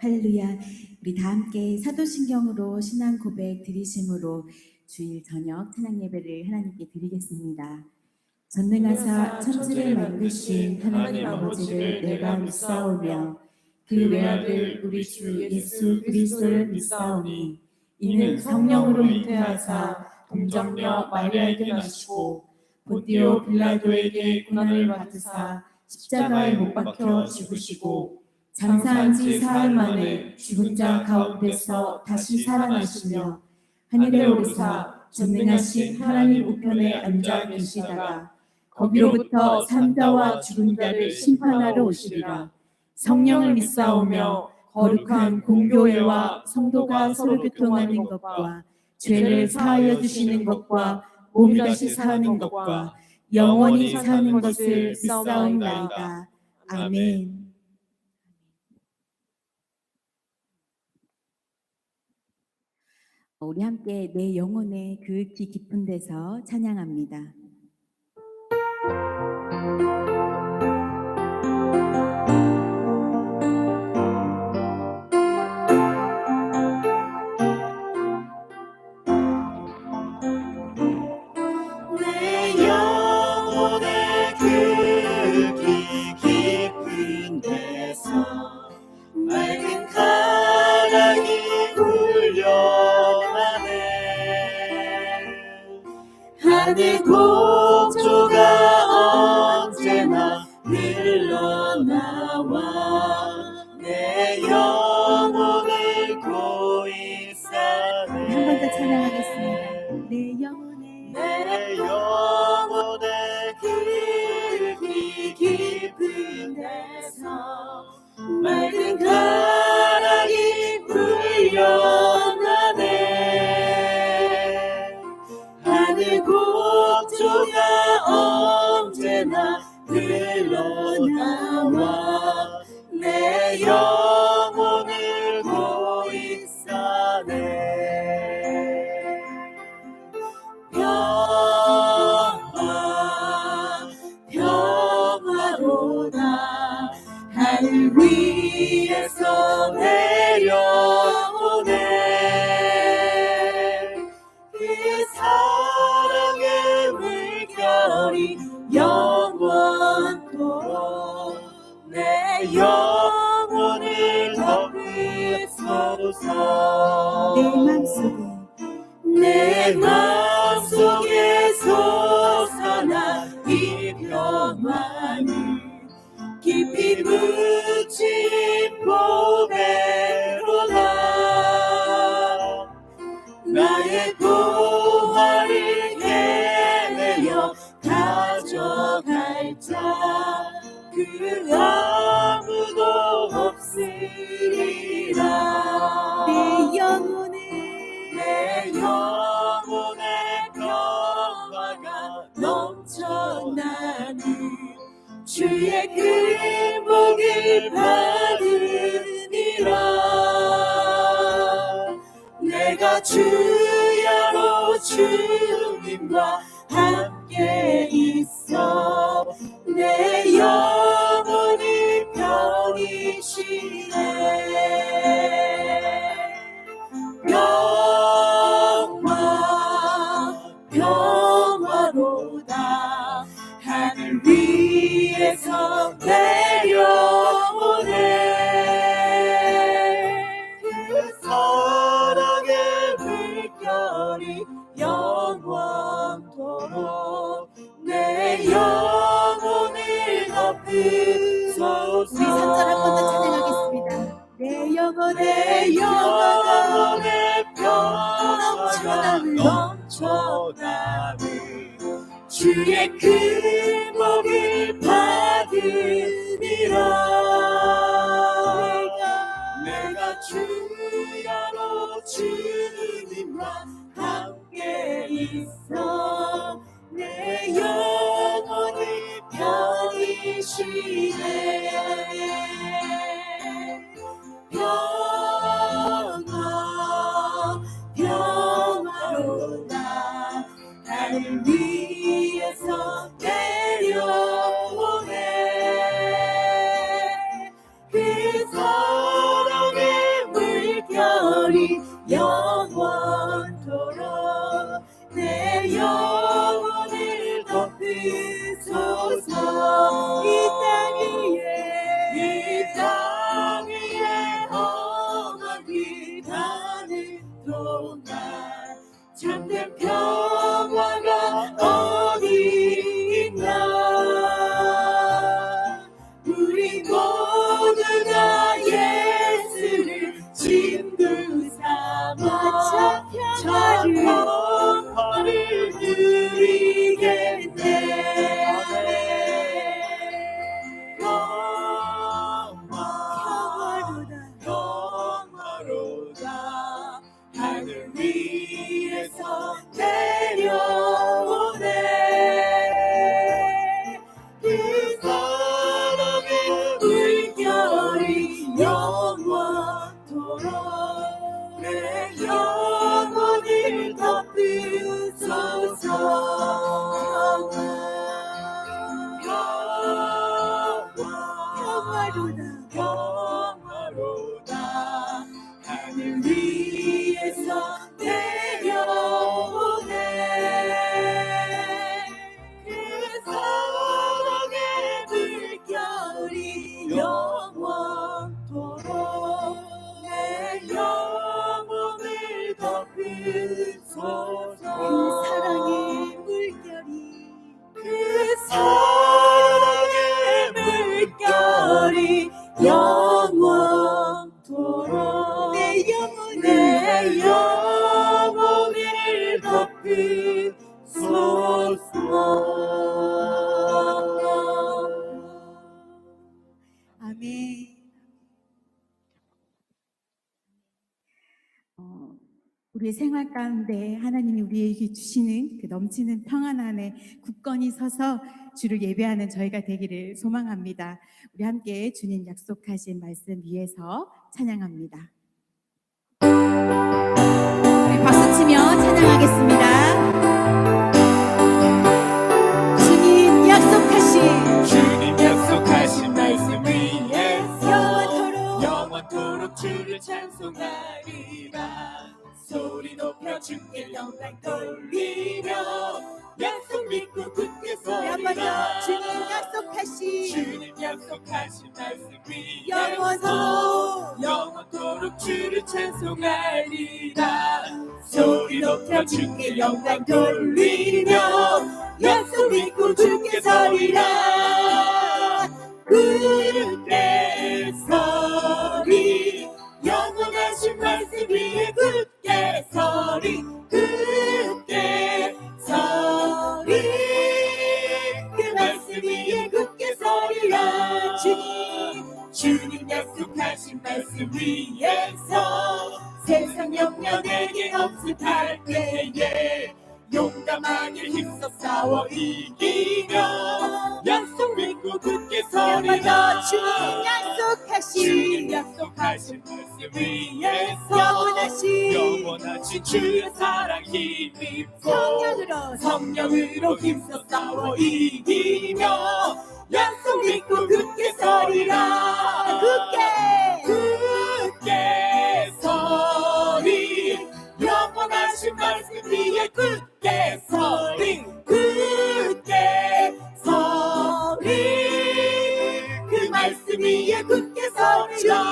할렐루야. 우리 다 함께 사도신경으로 신앙 고백 드리심으로 주일 저녁 찬양 예배를 하나님께 드리겠습니다. 전능하사 천지를 만드신 하나님 아버지를 내가 믿사오며 그 외아들 우리 주 예수 그리스도를 믿사오니 이는 성령으로 잉태하사 동정녀 마리아에게 나시고 본디오 빌라도에게 고난을 받으사 십자가에 못 박혀 죽으시고 장사한 지 사흘 만에 죽은 자 가운데서 다시 살아나시며 하늘에 오르사 전능하신 하나님 우편에 앉아 계시다가 거기로부터 산자와 죽은 자를 심판하러 오시리라. 성령을 믿사오며 거룩한 공교회와 성도가 서로 교통하는 것과 죄를 사하여 주시는 것과 몸이 다시 사는 것과 영원히 사는 것을 믿사옵나이다. 아멘. 우리 함께 내 영혼의 그윽히 깊은 데서 찬양합니다. 내 영혼의 그윽히 깊은 데서 맑은 가랑이 울려가네. 하늘 곡조가 언제나 흘러나와 내 영혼을 고이 싸네. 한 번 더 찬양하겠습니다. 내 영혼의 그윽히 깊은 데서 맑은 가랑이 흘려나네. 하늘 곡조가 언제나 흘러나와 내 영혼을 고이 싸네. 평화로다. 하늘 위에서 내려오네. 그 사랑의 물결이 영원토록 내 영혼을 덮으소서. 내 맘속에 솟아나 이 평화를 깊이 묻힌 보배로다. 나의 보화를 깨내어 가져갈 자 그 아무도 없으리라. 내 영혼의 평화가 넘쳐나는 주의 그 복을 받으리라. 내가 주야로 주님과 함께 있어 내 영혼이 편이시네. 평화로다. 하늘 위에서 내려오네. 그 사랑의 물결이 영원토록 내 영혼을 덮으소서. 우리 3절 한 번 더 찬양하겠습니다. 내 영혼의 평화가 넘쳐나는 주의 그 복을 받으리라. 내가 주야로 주님과 함께 있어 내 영혼이 편이시네. 평화로다. 하늘 위에서 내려오네. 그 사랑의 참된 평화가 어디 있나. 우리 모두가 예수를 친구 삼아 참 평화를 누리겠네. 평화로다 하늘 위에서 내려오네. 그 사랑의 물결이 영원토록 내 영혼을 덮으소서. 평화로다 하늘 위에서 내려오네. 그 사랑의 물결이 영원토록 내 영혼을 덮으소서. 그 사랑의 물결이 영원토록 내 영혼을 덮으소서. 아멘. 우리의 생활 가운데 하나님이 우리에게 주시는 그 넘치는 평안 안에 굳건히 서서 주를 예배하는 저희가 되기를 소망합니다. 우리 함께 주님 약속하신 말씀 위에서 찬양합니다. 우리 박수 치며 찬양하겠습니다. 주님 약속하신 말씀 위에서 영원토록 주를 찬송하리라. 소리 높여 주께 영광 돌리며 약속 믿고 굳게 서리라. 주님 약속하신 말씀 위에서 영원토록 주를 찬송하리라. 소리 높여 주께 영광 돌리며 약속 믿고 굳게 서리라. 굳게 서리 영원하신 말씀 위에 굳게 서리. 굳게 서리 그 말씀 위에 굳게 서리라. 주님 약속하신 말씀 위에서 세상 영년에게 엄습할 때에 용감하게 힘써 싸워 이기며 약속 믿고 굳게 서리라. 주님 약속하신 말씀 위에서 영원하신 주의 사랑 힘입고 성령으로 힘써 싸워 이기며 약속 믿고 굳게 서리라. 굳게 서리 영원하신 말씀 위에 굳게 서리. 굳게 서리 그 말씀 위에 굳게 서리라.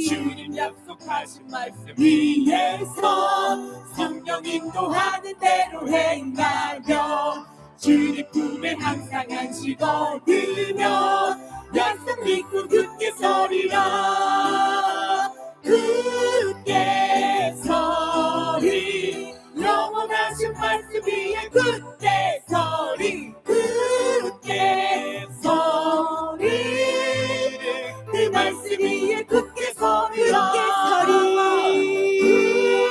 주님 약속하신 말씀 위에서 성령 인도하는 대로 행하며 주님 품에 항상 안식 얻으며 약속 믿고 굳게 서리라. 굳게 서리 영원하신 말씀 위에 굳게 서리. 굳게 서리 그 말씀 위에 굳게 서리라.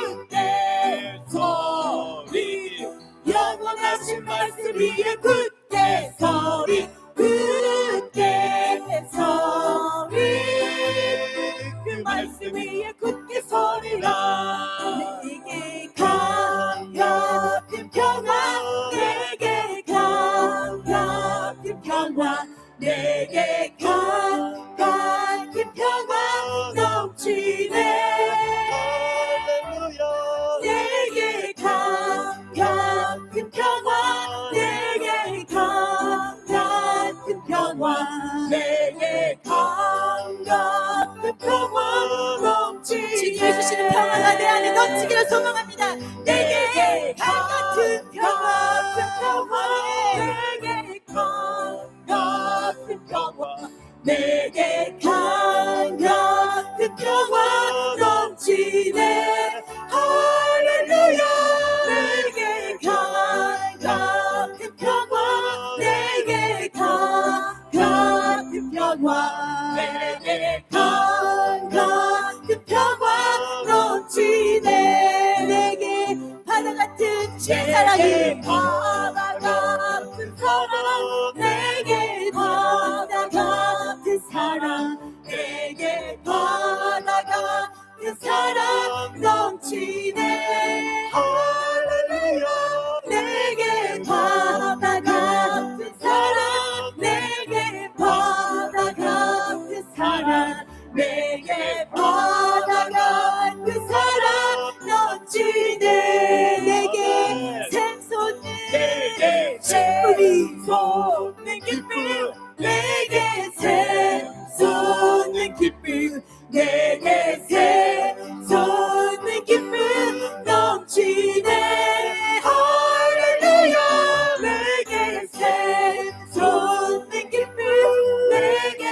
굳게 서리 영원하신 말씀 위에 굳게 서리. 굳게 서리 그 말씀 위에 굳게 서리라. 내게 강력한 평화 내게 강력한 평화 내게 강력한 평화 넘치네. 내게 강력한 평화 내게 강력한 평화 내게 강력한 평화 넘치네. 주님이 주시는 평화가 내 안에 넘치기를 소망합니다. 내게 강력 그 평화 넘치네 할렐루야 내게 강력 그 평화 내게 강력 그 평화 내게 강력 그 평화 넘치네 내게 바다 같은 사랑이 바다 같은 사랑 내게 바다 같은 사랑 내게 바다 같은 사랑 넘치네 할렐루야 내게 바다 같은 사랑 내게 바다 같은 사랑 내게 바다 같은 사랑 넘치네 내게 샘솟는 기쁨이 솟는 기쁨 내게 샘솟는 기쁨 내게 샘솟는 기쁨 넘치네 할렐루야 내게 샘솟는 기쁨 내게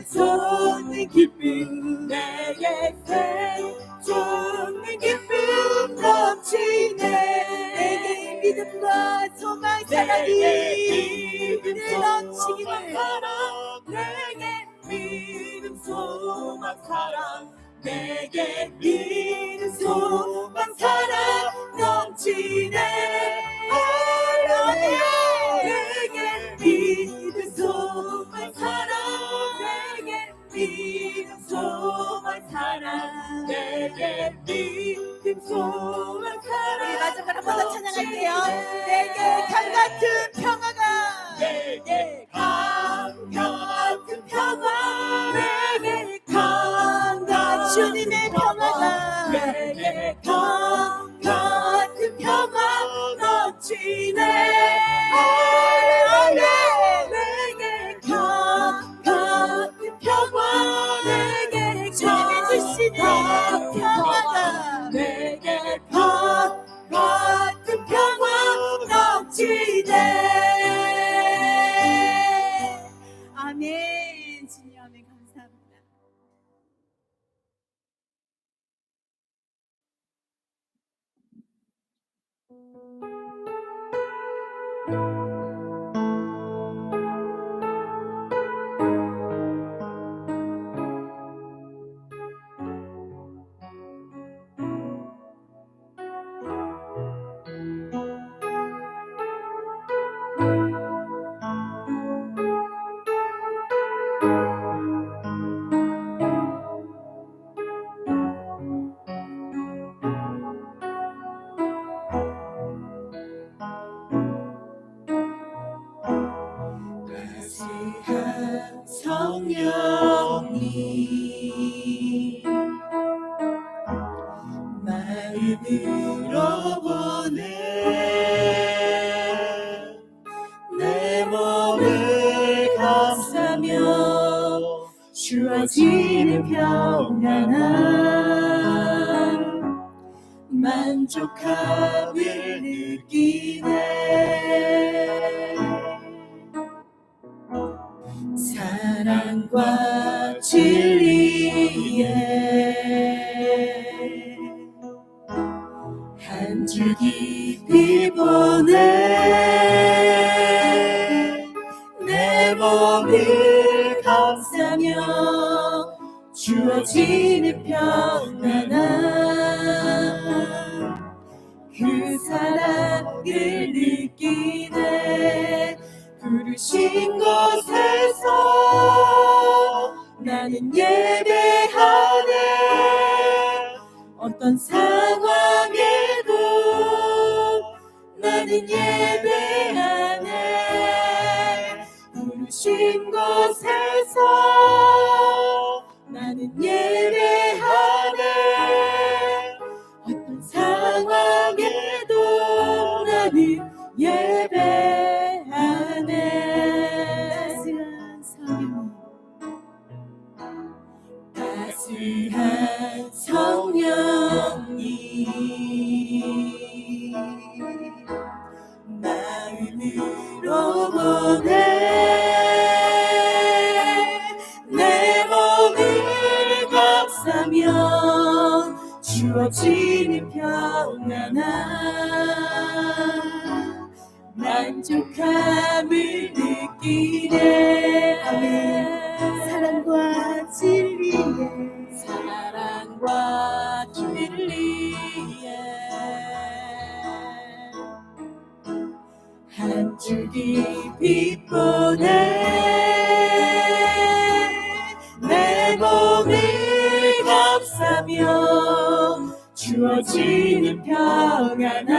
샘솟는 기쁨 내게 샘솟는 기쁨 넘치네 내게 믿음과 소망 사랑이 넘치기를 내게 믿음 소망 사랑 내게 믿음 소망 사랑 넘치네 할렐루야 내게 믿음 소망 사랑 내게 믿음 소망 사랑 내게 믿음 소망 사랑 우리 마지막으로 한 번 더 찬양할게요 내게 강 같은 평화가 내게 강 같은 평화 내게 강 같은 주님의 평화가 내게 강 같은 평화 넘치네 할렐루야 내게 강 같은 평화 내게 주님이 주시는 평화가 내게 강 같은 평화 넘치네 아멘 주님 아멘 감사합니다 따스한 성령님 마음으로 보내 내 몸을 감싸며 주어지는 평안함 만족함을 느끼네 사랑과 진리에 한 줄 깊이 보내 내 몸을 감싸며 주어지는 평안함 그 사랑을 느끼네 부르신 곳에서 나는 예배하네 어떤 상황에도 나는 예배하네 부르신 곳에서 나는 예배하네 어떤 상황에도 나는 예배하네 따스한 성령님 마음으로 보내 주어지는 평안함 만족함을 느끼네. 아멘. 사랑과 진리에 사랑과 진리에 한 줄기 빛보네. 내 몸을 감싸며 주어지는 평안함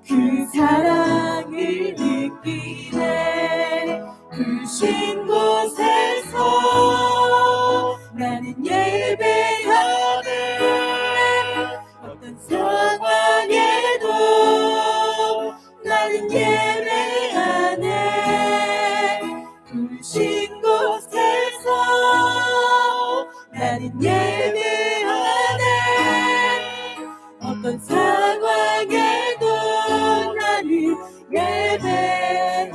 그 사랑을 느끼네. 부신 곳에서 나는 예배하네. 어떤 상황에도 나는 예배하네. 부신 곳에서 나는 예배하네. 어떤 상황에도 나는 예배하네.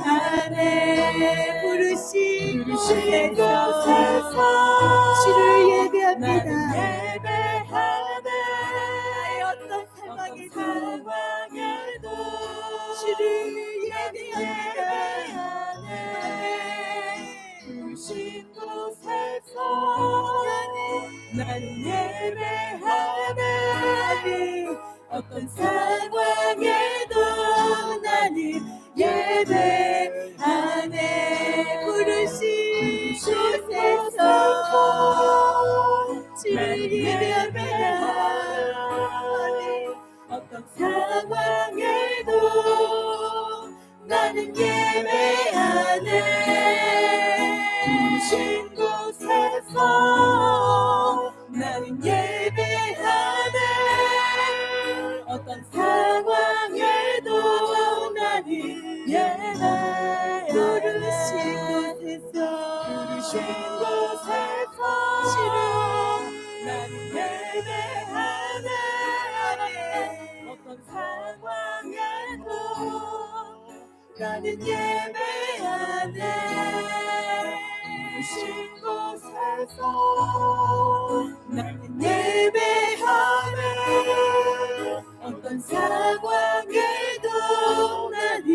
부르신 부신 곳에서 곳에서 주를 예배합니다. 나는 예배하네. 어떤 상황에도 상황에도 주를 예배하네. 부신 곳에서 나는 예배하네. 어떤 상황에도 나는 예배하네. 부르신 곳에서 주를 예배하네. 어떤 상황에도 나는 예배하네. 부신 곳에서 나는 예배하네. 어떤 상황에도 나는 예배하네. 부르신 곳에서 부르신 곳에서 나는 예배하네. 어떤 상황에도 나는 예배하네. 부르신 곳에서 나는 예배하네. 어떤 상황에도 나는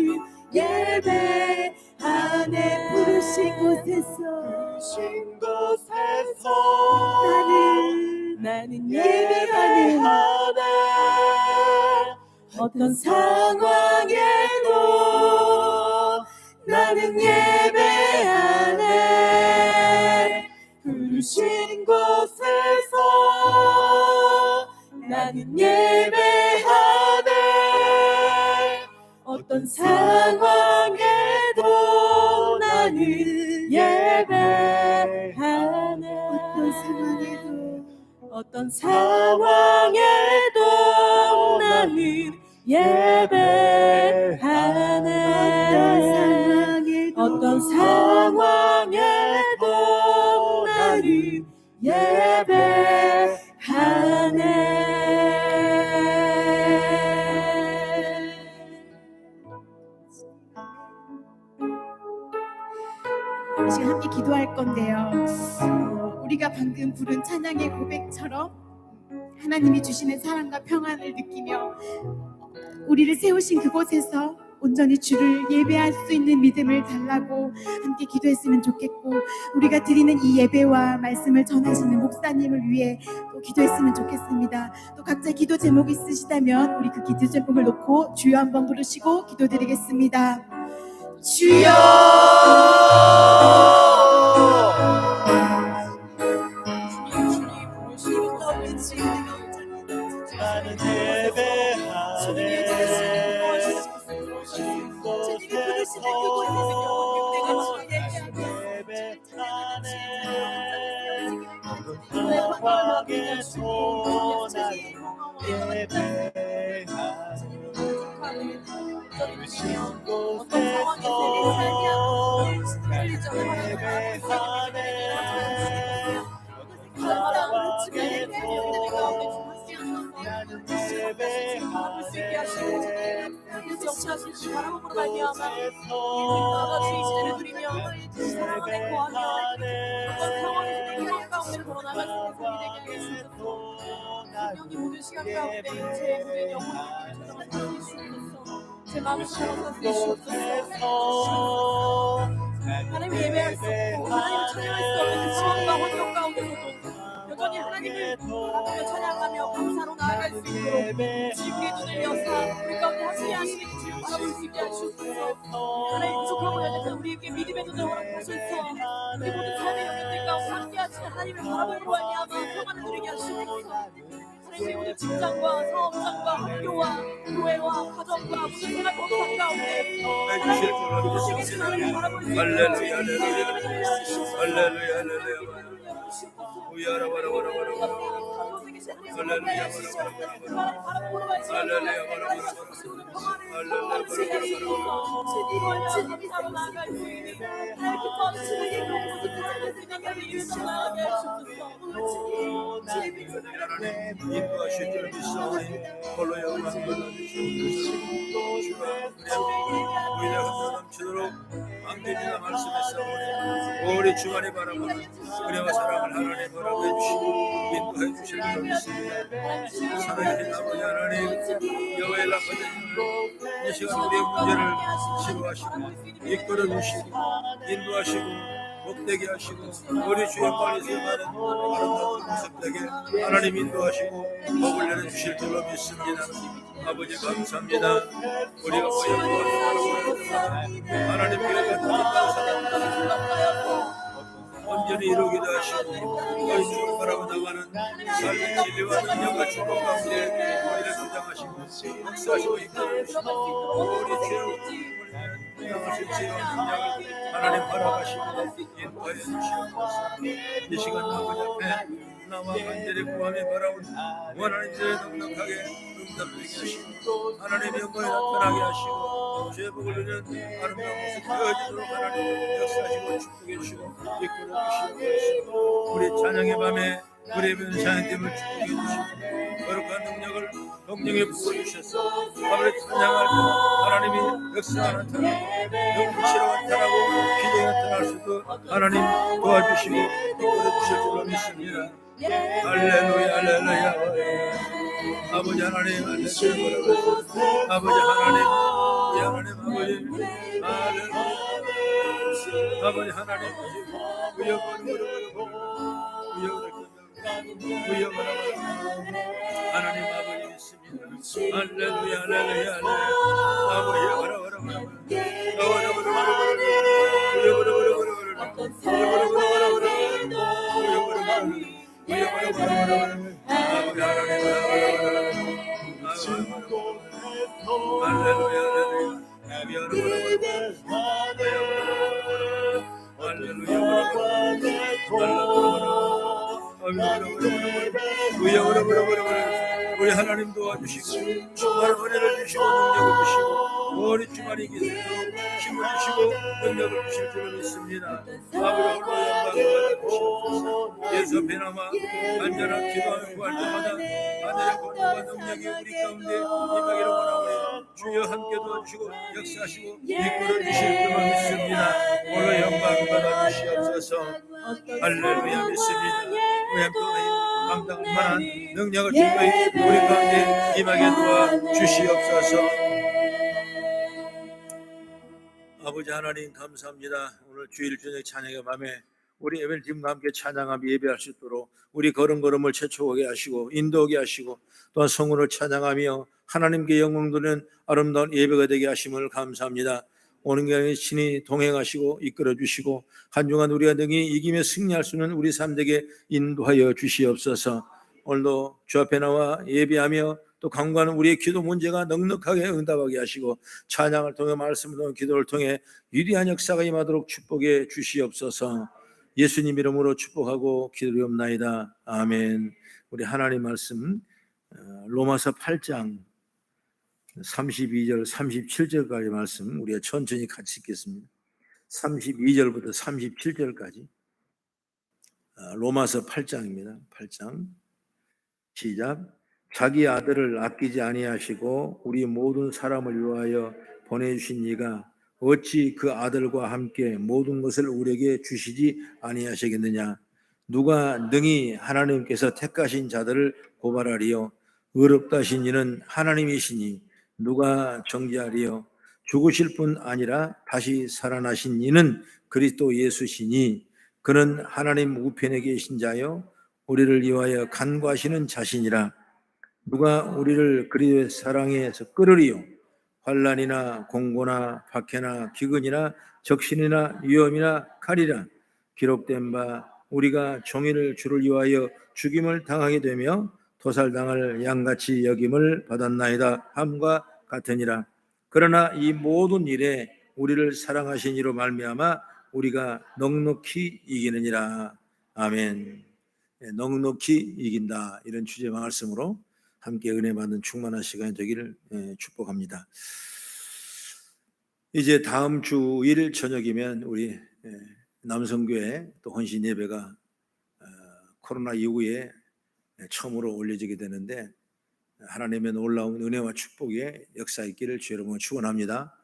예배하네. 부르신 곳에서 부르신 곳에서 나는 예배하네. 예배하네. 어떤 상황에도 나는 예배하네. 부르신 곳에서 나는 예배하네. 어떤 상황에도 나는 예배하네. 어떤 상황에도 나는 예배하네. 어떤 상황에도 나는 예배하네. 지금 함께 기도할 건데요. 우리가 방금 부른 찬양의 고백처럼 하나님이 주시는 사랑과 평안을 느끼며 우리를 세우신 그곳에서 온전히 주를 예배할 수 있는 믿음을 달라고 함께 기도했으면 좋겠고, 우리가 드리는 이 예배와 말씀을 전하시는 목사님을 위해 또 기도했으면 좋겠습니다. 또 각자 기도 제목이 있으시다면 우리 그 기도 제목을 놓고 주여 한번 부르시고 기도드리겠습니다. 주여! 나는 예배하네. 역사하실지 바라봄으로 말미암아 나가 주의 지혜를 누리며 사랑 안에 거하며 어떤 상황에서 내 삶 가운데를 걸어나갈 수 있는 삶이 되게 하여 주옵소서. 찬양이 모든 시간 가운데 제 모든 영혼을 찾아가 주시옵소서. 제 마음을 찾아가 주시옵소서. 하나님을 예배할 수 없고 하나님을 찬양할 수 없는 그 상황과 환경 가운데서도 여전히 하나님을 바라보며 찬양하며 감사로 나아갈 수 있도록 주님 우리의 눈을 여사 우리 가운데 함께 하시는 주님 바라볼 수 있게 하시옵소서. 하나님 부족하고 연약한 우리에게 믿음의 눈을 허락하셔서 우리 모든 삶의 영역들 가운데 함께 하시는 하나님을 바라보므로 말미암아 평안을 누리게 하시옵소서. 하나님 모든 직장과 사업장과 학교와 교회와 가정과 모든 생활 모든 가운데 하나님 하나님을 바라볼 수 있게 할렐루야 할렐루야 할렐루야 인도하실 줄 믿사오니 홀로 영광 받아주시옵소서. 우리가 넘치도록 안개지나 말씀했사오니 우리 주만이 바라보는 은혜와 사랑을 하나님 허락해 주시고 인도해 주실 줄 믿습니다. 사랑하는 아버지 하나님 여호와의 낙하는 이 시간 우리의 문제를 치료하시고 이끌어 주시고 인도하시고 복되게 하시고 우리 주의 영광에서 많은 아름다운 모습되게 하나님 인도하시고 복을 내려주실 줄로 믿습니다. 아버지 감사합니다. 우리가 하나님께 온전히 이루기도 하시고 너희 주를 바라보다가는 삶의 진리와 능력과 축복 가운데 우리를 주장하시고 역사하시고 이끌어주시고 우리 죄를 명하실 지혜와 능력을 하나님 바라보시고 인도하여 주시옵소서. 이 시간 아버지 앞에 나와 간절히 구함이 바라온 원하는 자에 넉넉하게 응답되게 하시고 하나님의 영광에 나타나게 하시고 죄의 복을 누리는 아름다운 모습 되어지도록 하나님 역사하시고 축복해 주시고 이끌어 주시옵소서. 우리 찬양의 밤에 우리의 변상님을 축복해 주시고 거룩한 능력을 성령에 부어주셔서 아버지 찬양할 때 하나님이 역사가 나타나고 영치로 나타나고 기적이 나타날 수 있도록 하나님 도와주시고 이끌어 주실 줄로 믿습니다. 할렐루야 할렐루야 아버지 하나님 할렐루야 아버지 하나님 우리 하나님 아버지 하나님 하나님 아버지 믿습니다. 할렐루야 할렐루야 우리 하나님 도와주시고 주말에 은혜를 주시고 능력을 주시고 우리 주말이 기도록 힘을 주시고 능력을 주실 줄 믿습니다. 아버지 홀로 영광을 받아주시옵소서. 예수 앞에 남아 간절한 기도하며 구할 때마다 하늘의 권능과 능력이 우리 가운데 임하기를 원하오니 주여 함께 도와주시고 역사하시고 이끌어 주실 줄 믿습니다. 홀로 영광을 받아주시옵소서. 할렐루야 믿습니다. 우리 함께 감당할 만한 능력을 주의 우리 가운데 임하게 도와주시옵소서. 아버지 하나님 감사합니다. 오늘 주일 저녁 찬양의 밤에 우리 예배팀과 함께 찬양하며 예배할 수 있도록 우리 걸음걸음을 최초하게 하시고 인도하게 하시고 또한 성문을 찬양하며 하나님께 영광 돌리는 아름다운 예배가 되게 하심을 감사합니다. 오는 길에 친히 동행하시고 이끌어 주시고 한 주간 우리가 능히 이기며 승리할 수 있는 우리 삶에게 인도하여 주시옵소서. 오늘도 주 앞에 나와 예배하며 또 간구하는 우리의 기도 문제가 넉넉하게 응답하게 하시고 찬양을 통해 말씀을 통해 기도를 통해 위대한 역사가 임하도록 축복해 주시옵소서. 예수님 이름으로 축복하고 기도리옵나이다. 아멘. 우리 하나님 말씀 로마서 8장 32절 37절까지 말씀 우리가 천천히 같이 읽겠습니다. 32절부터 37절까지 로마서 8장입니다. 8장 시작. 자기 아들을 아끼지 아니하시고 우리 모든 사람을 위하여 보내주신 이가 어찌 그 아들과 함께 모든 것을 우리에게 주시지 아니하시겠느냐. 누가 능히 하나님께서 택하신 자들을 고발하리요? 의롭다 하신 이는 하나님이시니 누가 정죄하리요? 죽으실 뿐 아니라 다시 살아나신 이는 그리스도 예수시니 그는 하나님 우편에 계신 자요 우리를 위하여 간구하시는 자신이라. 누가 우리를 그리스도의 사랑에서 끌으리요? 환난이나 공고나 박해나 기근이나 적신이나 위험이나 칼이라. 기록된 바 우리가 종일 주를 위하여 죽임을 당하게 되며 도살당할 양같이 여김을 받았나이다 함과 같으니라. 그러나 이 모든 일에 우리를 사랑하신 이로 말미암아 우리가 넉넉히 이기느니라. 아멘. 넉넉히 이긴다, 이런 주제 말씀으로 함께 은혜 받는 충만한 시간이 되기를 축복합니다. 이제 다음 주일 저녁이면 우리 남성교회 또 헌신 예배가 코로나 이후에 처음으로 올려지게 되는데 하나님의 놀라운 은혜와 축복의 역사 있기를 주 여러분 축원합니다.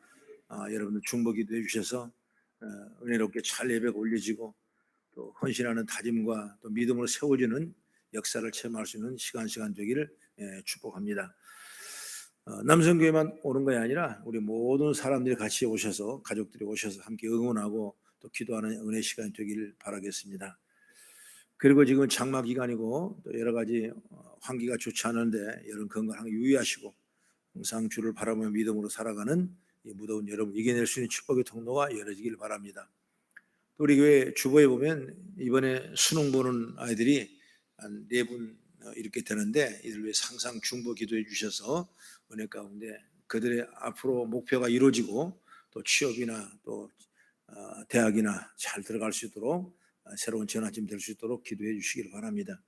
여러분들 중보 기도해 주셔서 은혜롭게 잘 예배가 올려지고 또 헌신하는 다짐과 또 믿음으로 세워지는 역사를 체험할 수 있는 시간 되기를 축복합니다. 남성교회만 오는 것이 아니라 우리 모든 사람들이 같이 오셔서, 가족들이 오셔서 함께 응원하고 또 기도하는 은혜 시간이 되기를 바라겠습니다. 그리고 지금 장마 기간이고 또 여러 가지 환기가 좋지 않은데 여러분 건강하게 유의하시고 항상 주를 바라보며 믿음으로 살아가는 이 무더운 여러분 이겨낼 수 있는 축복의 통로가 열어지길 바랍니다. 또 우리 교회 주보에 보면 이번에 수능 보는 아이들이 한 4분 이렇게 되는데 이들 위해 항상 중보 기도해 주셔서 은혜 가운데 그들의 앞으로 목표가 이루어지고 또 취업이나 또 대학이나 잘 들어갈 수 있도록 새로운 전환점 될 수 있도록 기도해 주시길 바랍니다.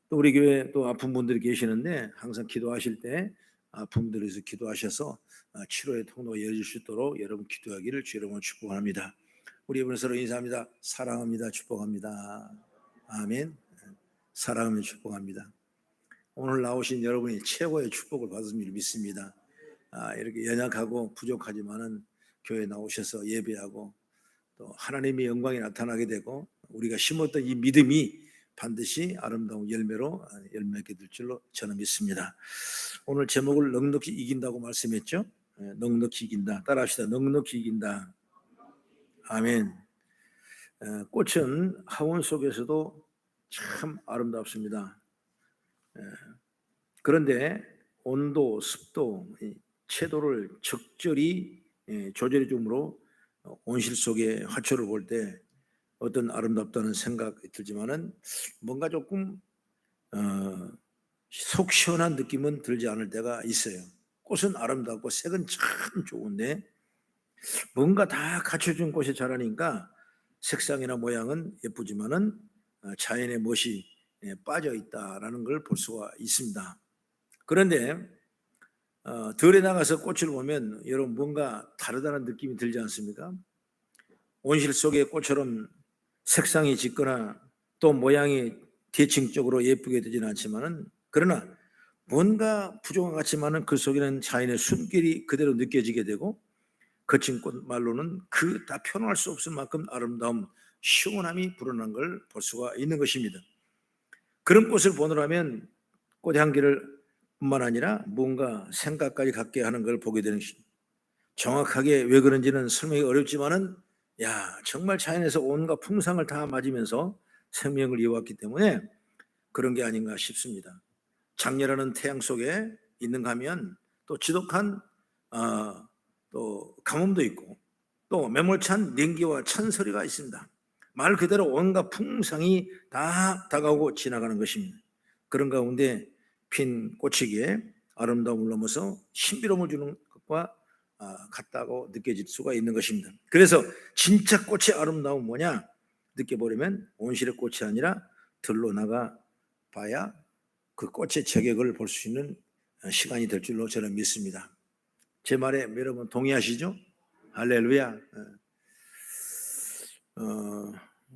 또 우리 교회 또 아픈 분들이 계시는데 항상 기도하실 때 아픈 분들에 대해서 기도하셔서 치료의 통로가 열릴 수 있도록 여러분 기도하기를 주 여러분 축복합니다. 우리 이번에 서로 인사합니다. 사랑합니다. 축복합니다. 아멘. 사랑하며 축복합니다. 오늘 나오신 여러분이 최고의 축복을 받으실 줄 믿습니다. 이렇게 연약하고 부족하지만은 교회에 나오셔서 예배하고 또 하나님의 영광이 나타나게 되고 우리가 심었던 이 믿음이 반드시 아름다운 열매로 열매하게 될 줄로 저는 믿습니다. 오늘 제목을 넉넉히 이긴다고 말씀했죠. 넉넉히 이긴다. 따라합시다. 넉넉히 이긴다. 아멘. 꽃은 하원 속에서도 참 아름답습니다. 그런데 온도, 습도, 채도를 적절히 조절해 줌으로 온실 속의 화초를 볼 때 어떤 아름답다는 생각이 들지만은 뭔가 조금 속 시원한 느낌은 들지 않을 때가 있어요. 꽃은 아름답고 색은 참 좋은데 뭔가 다 갖춰준 꽃이 자라니까 색상이나 모양은 예쁘지만은 자연의 멋이 빠져 있다라는 걸 볼 수가 있습니다. 그런데 들에 나가서 꽃을 보면 여러분 뭔가 다르다는 느낌이 들지 않습니까? 온실 속의 꽃처럼 색상이 짙거나 또 모양이 대칭적으로 예쁘게 되지는 않지만은 그러나 뭔가 부족한 것 같지만은 그 속에는 자연의 숨결이 그대로 느껴지게 되고 거친 꽃 말로는 그 다 표현할 수 없을 만큼 아름다움, 시원함이 불어난 걸 볼 수가 있는 것입니다. 그런 꽃을 보느라면 꽃의 향기를 뿐만 아니라 뭔가 생각까지 갖게 하는 걸 보게 되는 것입니다. 정확하게 왜 그런지는 설명이 어렵지만은 정말 자연에서 온갖 풍상을 다 맞으면서 생명을 이어왔기 때문에 그런 게 아닌가 싶습니다. 장렬하는 태양 속에 있는가 하면 또 지독한 또 가뭄도 있고 또 매몰찬 냉기와 찬소리가 있습니다. 말 그대로 온갖 풍상이 다 다가오고 지나가는 것입니다. 그런 가운데 핀 꽃이기에 아름다움을 넘어서 신비로움을 주는 것과 같다고 느껴질 수가 있는 것입니다. 그래서 진짜 꽃의 아름다움은 뭐냐? 느껴보려면 온실의 꽃이 아니라 들로 나가 봐야 그 꽃의 저격을 볼 수 있는 시간이 될 줄로 저는 믿습니다. 제 말에 여러분 동의하시죠? 할렐루야.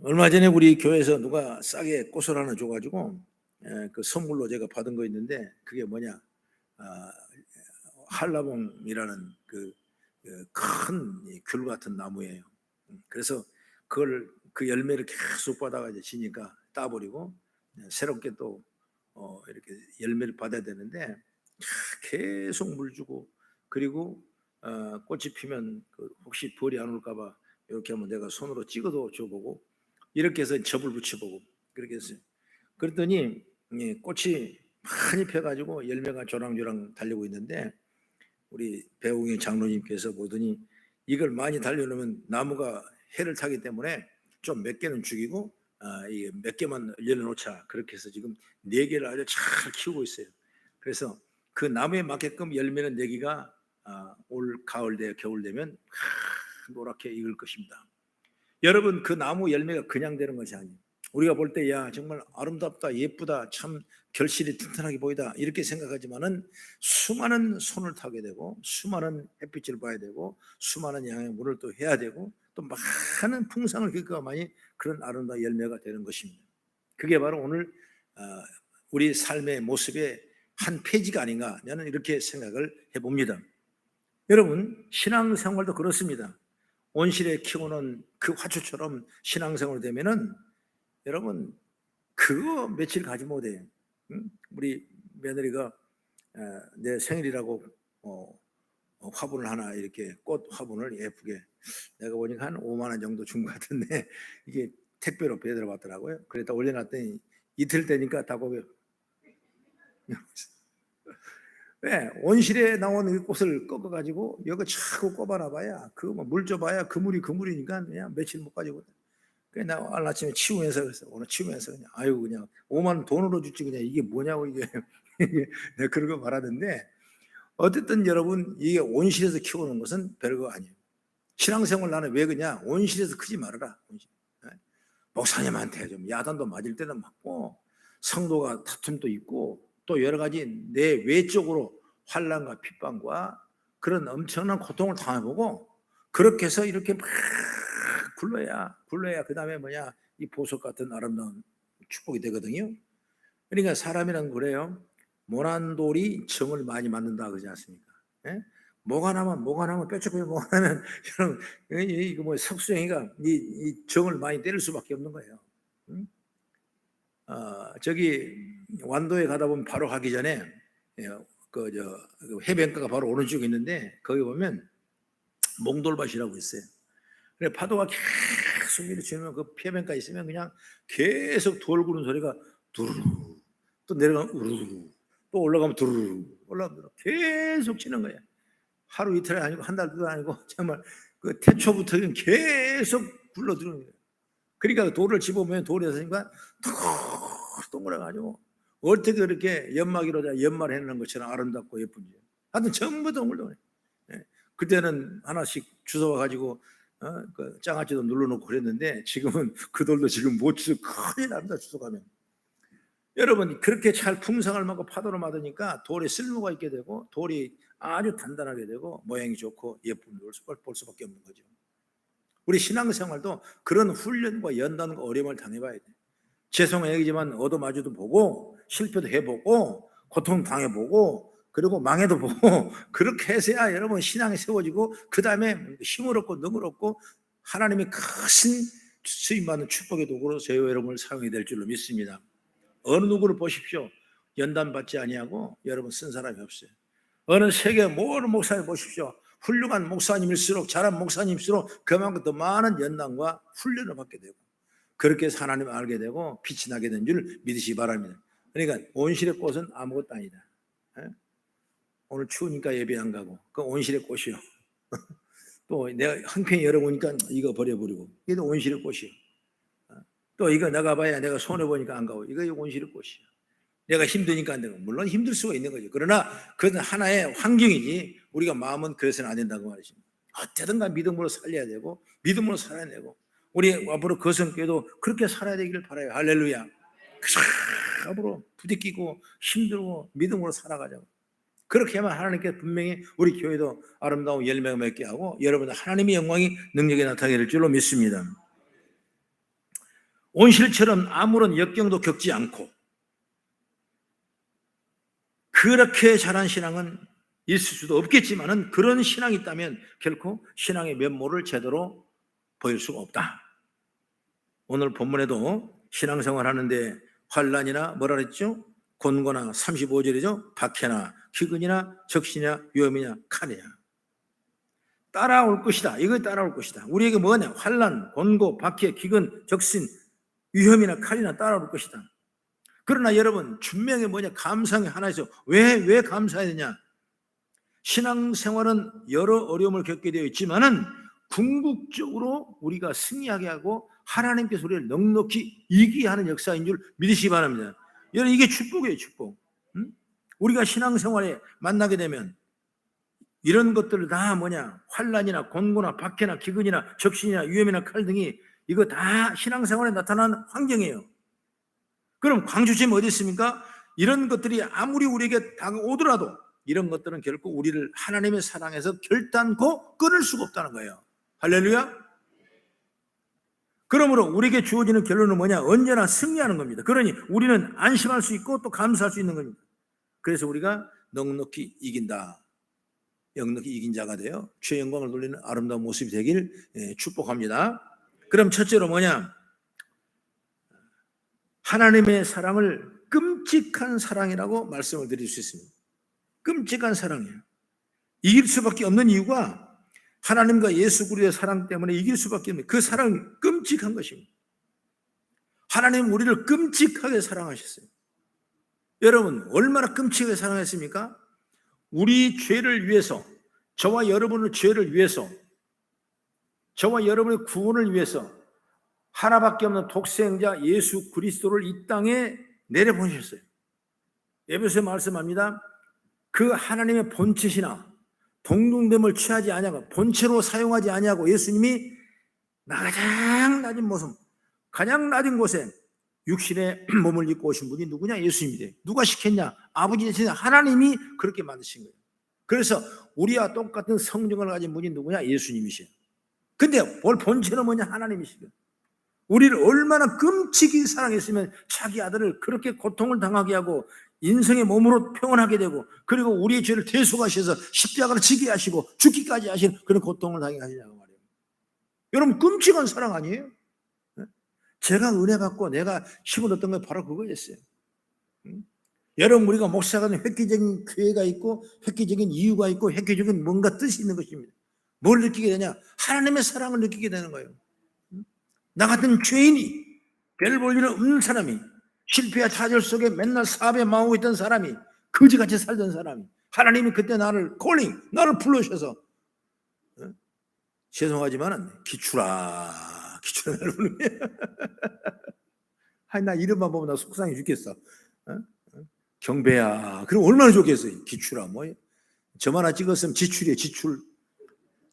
얼마 전에 우리 교회에서 누가 싸게 꽃을 하나 줘가지고 그 선물로 제가 받은 거 있는데 그게 뭐냐? 한라봉이라는 그 큰 귤 같은 나무예요. 그래서 그걸 그 열매를 계속 받아가지고 지니까 따버리고 새롭게 또 이렇게 열매를 받아야 되는데 계속 물 주고 그리고 꽃이 피면 혹시 벌이 안 올까봐 이렇게 하면 내가 손으로 찍어도 줘보고 이렇게 해서 접을 붙여보고 그렇게 했어요. 그랬더니 꽃이 많이 펴가지고 열매가 조랑조랑 달리고 있는데 우리 배웅의 장로님께서 보더니 이걸 많이 달려놓으면 나무가 해를 타기 때문에 좀 몇 개는 죽이고 몇 개만 열어놓자. 그렇게 해서 지금 4개를 아주 잘 키우고 있어요. 그래서 그 나무에 맞게끔 열매는 4개가 올 가을 돼 겨울 되면 노랗게 익을 것입니다. 여러분 그 나무 열매가 그냥 되는 것이 아니에요. 우리가 볼 때 야 정말 아름답다 예쁘다 참 결실이 튼튼하게 보이다 이렇게 생각하지만은 수많은 손을 타게 되고 수많은 햇빛을 봐야 되고 수많은 양의 물을 또 해야 되고 또 많은 풍상을 겪어야만이 그런 아름다운 열매가 되는 것입니다. 그게 바로 오늘 우리 삶의 모습의 한 페이지가 아닌가 저는 이렇게 생각을 해봅니다. 여러분 신앙생활도 그렇습니다. 온실에 키우는 그 화초처럼 신앙생활 되면은 여러분 그거 며칠 가지 못해요. 우리 며느리가 내 생일이라고 화분을 하나 이렇게 꽃 화분을 예쁘게 내가 보니까 한 5만 원 정도 준 것 같은데 이게 택배로 배달을 받더라고요. 그래다 올려놨더니 이틀 되니까 다 고개 왜 온실에 나온 이 꽃을 꺾어가지고 여기 자꾸 꼽아놔봐야 그 물 줘봐야 그물이니까 그냥 며칠 못 가지고 그래 나 오늘 아침에 치우면서 그랬어. 오늘 치우면서 그냥 아유 그냥 5만 원 돈으로 주지 그냥 이게 뭐냐고 이게 내가 그런 거 말하는데 어쨌든 여러분 이게 온실에서 키우는 것은 별거 아니에요. 신앙생활 나는 왜 그냥 온실에서 크지 말아라. 온실. 목사님한테 좀 야단도 맞을 때는 맞고 성도가 다툼도 있고 또 여러 가지 내 외적으로 환난과 핍박과 그런 엄청난 고통을 당해보고 그렇게 해서 이렇게 막 굴러야 그 다음에 뭐냐 이 보석 같은 아름다운 축복이 되거든요. 그러니까 사람이란 그래요. 모난 돌이 정을 많이 맞는다 그러지 않습니까? 예? 뭐가 나면 뾰족하게 뭐가 나면 이거 뭐 석수행이가 이 정을 많이 때릴 수밖에 없는 거예요. 저기 완도에 가다 보면 바로 가기 전에 그 해변가가 바로 오른쪽에 있는데 거기 보면 몽돌밭이라고 있어요. 그래 파도가 계속 밀어치면 그 해변가에 있으면 그냥 계속 돌 구는 소리가 두루루 또 내려가면 우르르 또 올라가면 두루루 올라가면 계속 치는 거예요. 하루 이틀이 아니고 한 달, 두 달 아니고 정말 그 태초부터 계속 굴러들어오는 거예요. 그러니까 돌을 집어보면 돌에서 동그래가지고 어떻게 그렇게 연막이로 연말해놓은 것처럼 아름답고 예쁜지 하여튼 전부 동글동글. 그때는 하나씩 주워와가지고 그 장아찌도 눌러놓고 그랬는데 지금은 그 돌도 지금 못 주워 큰일 납니다. 주워가면 여러분 그렇게 잘 풍성을 맞고 파도를 맞으니까 돌에 쓸모가 있게 되고 돌이 아주 단단하게 되고 모양이 좋고 예쁜 걸 볼 수밖에 없는 거죠. 우리 신앙생활도 그런 훈련과 연단과 어려움을 당해봐야 돼. 죄송한 얘기지만 얻어마주도 보고 실패도 해보고 고통 당해보고 그리고 망해도 보고 그렇게 해서야 여러분 신앙이 세워지고 그 다음에 힘을 얻고 능을 얻고 하나님이 크신 수임받는 축복의 도구로 저희와 여러분을 사용이 될 줄로 믿습니다. 어느 누구를 보십시오. 연단받지 아니하고 여러분 쓴 사람이 없어요. 어느 세계 모든 목사님 보십시오. 훌륭한 목사님일수록 잘한 목사님일수록 그만큼 더 많은 연단과 훈련을 받게 되고 그렇게 해서 하나님을 알게 되고 빛이 나게 된 줄 믿으시기 바랍니다. 그러니까 온실의 꽃은 아무것도 아니다. 오늘 추우니까 예배 안 가고 그 온실의 꽃이요. 또 내가 한평이 열어보니까 이거 버려버리고 이게 온실의 꽃이요. 또 이거 나가봐야 내가 손해보니까 안 가고 이거 온실의 꽃이요. 내가 힘드니까 안 되고 물론 힘들 수가 있는 거죠. 그러나 그것은 하나의 환경이지 우리가 마음은 그래서는 안 된다고 말이죠. 어쨌든가 믿음으로 살려야 되고 믿음으로 살아야 되고 우리 앞으로 거성교회도 그렇게 살아야 되기를 바라요. 할렐루야. 앞으로 부딪히고 힘들고 믿음으로 살아가자고. 그렇게 하면 하나님께 분명히 우리 교회도 아름다운 열매가 맺게 하고 여러분들 하나님의 영광이 능력에 나타나게 될 줄로 믿습니다. 온실처럼 아무런 역경도 겪지 않고 그렇게 잘한 신앙은 있을 수도 없겠지만은 그런 신앙이 있다면 결코 신앙의 면모를 제대로 보일 수가 없다. 오늘 본문에도 신앙생활 하는데 환난이나 뭐라 그랬죠? 곤고나 35절이죠. 박해나 기근이나 적신이나 위험이냐 칼이냐 따라올 것이다. 이거 따라올 것이다. 우리에게 뭐냐? 환난, 곤고, 박해, 기근, 적신, 위험이나 칼이나 따라올 것이다. 그러나 여러분 분명히 뭐냐? 감사의 하나 있어. 왜 감사해야 되냐? 신앙생활은 여러 어려움을 겪게 되어 있지만은 궁극적으로 우리가 승리하게 하고 하나님께서 우리를 넉넉히 이기게 하는 역사인 줄 믿으시기 바랍니다. 여러분 이게 축복이에요, 축복. 우리가 신앙생활에 만나게 되면 이런 것들을 다 뭐냐? 환난이나 곤고나 박해나 기근이나 적신이나 위험이나 칼 등이 이거 다 신앙생활에 나타나는 환경이에요. 그럼 광주팀 어디 있습니까? 이런 것들이 아무리 우리에게 다가오더라도 이런 것들은 결코 우리를 하나님의 사랑에서 결단코 끊을 수가 없다는 거예요. 할렐루야. 그러므로 우리에게 주어지는 결론은 뭐냐? 언제나 승리하는 겁니다. 그러니 우리는 안심할 수 있고 또 감사할 수 있는 겁니다. 그래서 우리가 넉넉히 이긴다. 넉넉히 이긴 자가 되어 주의 영광을 돌리는 아름다운 모습이 되길 축복합니다. 그럼 첫째로 뭐냐? 하나님의 사랑을 끔찍한 사랑이라고 말씀을 드릴 수 있습니다. 끔찍한 사랑이에요. 이길 수밖에 없는 이유가 하나님과 예수 그리스도의 사랑 때문에 이길 수밖에 없는 그 사랑이 끔찍한 것입니다. 하나님은 우리를 끔찍하게 사랑하셨어요. 여러분 얼마나 끔찍하게 사랑했습니까? 우리 죄를 위해서, 저와 여러분의 죄를 위해서, 저와 여러분의 구원을 위해서 하나밖에 없는 독생자 예수 그리스도를 이 땅에 내려보내셨어요. 에베소서에 말씀합니다. 그 하나님의 본체시나 동등됨을 취하지 아니하고 본체로 사용하지 아니하고 예수님이 가장 낮은 모습, 가장 낮은 곳에 육신의 몸을 입고 오신 분이 누구냐? 예수님이래. 누가 시켰냐? 아버지 되신 하나님이 그렇게 만드신 거예요. 그래서 우리와 똑같은 성령을 가진 분이 누구냐? 예수님이시에요. 근데 본체는 뭐냐? 하나님이시거든요. 우리를 얼마나 끔찍이 사랑했으면 자기 아들을 그렇게 고통을 당하게 하고 인생의 몸으로 표현하게 되고 그리고 우리의 죄를 대속하셔서 십자가를 지게 하시고 죽기까지 하시는 그런 고통을 당하게 하시냐고 말이에요. 여러분 끔찍한 사랑 아니에요? 제가 은혜 받고 내가 힘을 얻던 게 바로 그거였어요. 여러분 우리가 목사가는 획기적인 교회가 있고 획기적인 이유가 있고 획기적인 뭔가 뜻이 있는 것입니다. 뭘 느끼게 되냐? 하나님의 사랑을 느끼게 되는 거예요. 나 같은 죄인이 별 볼 일은 없는 사람이 실패와 좌절 속에 맨날 사업에 망하고 있던 사람이 거지같이 살던 사람이 하나님이 그때 나를 나를 불러주셔서 죄송하지만 기추라 나를 부르네. 아니 나 이름만 보면 나 속상해 죽겠어. 경배야 그럼 얼마나 좋겠어요. 기추라 뭐예요? 점 하나 찍었으면 지출이에요. 지출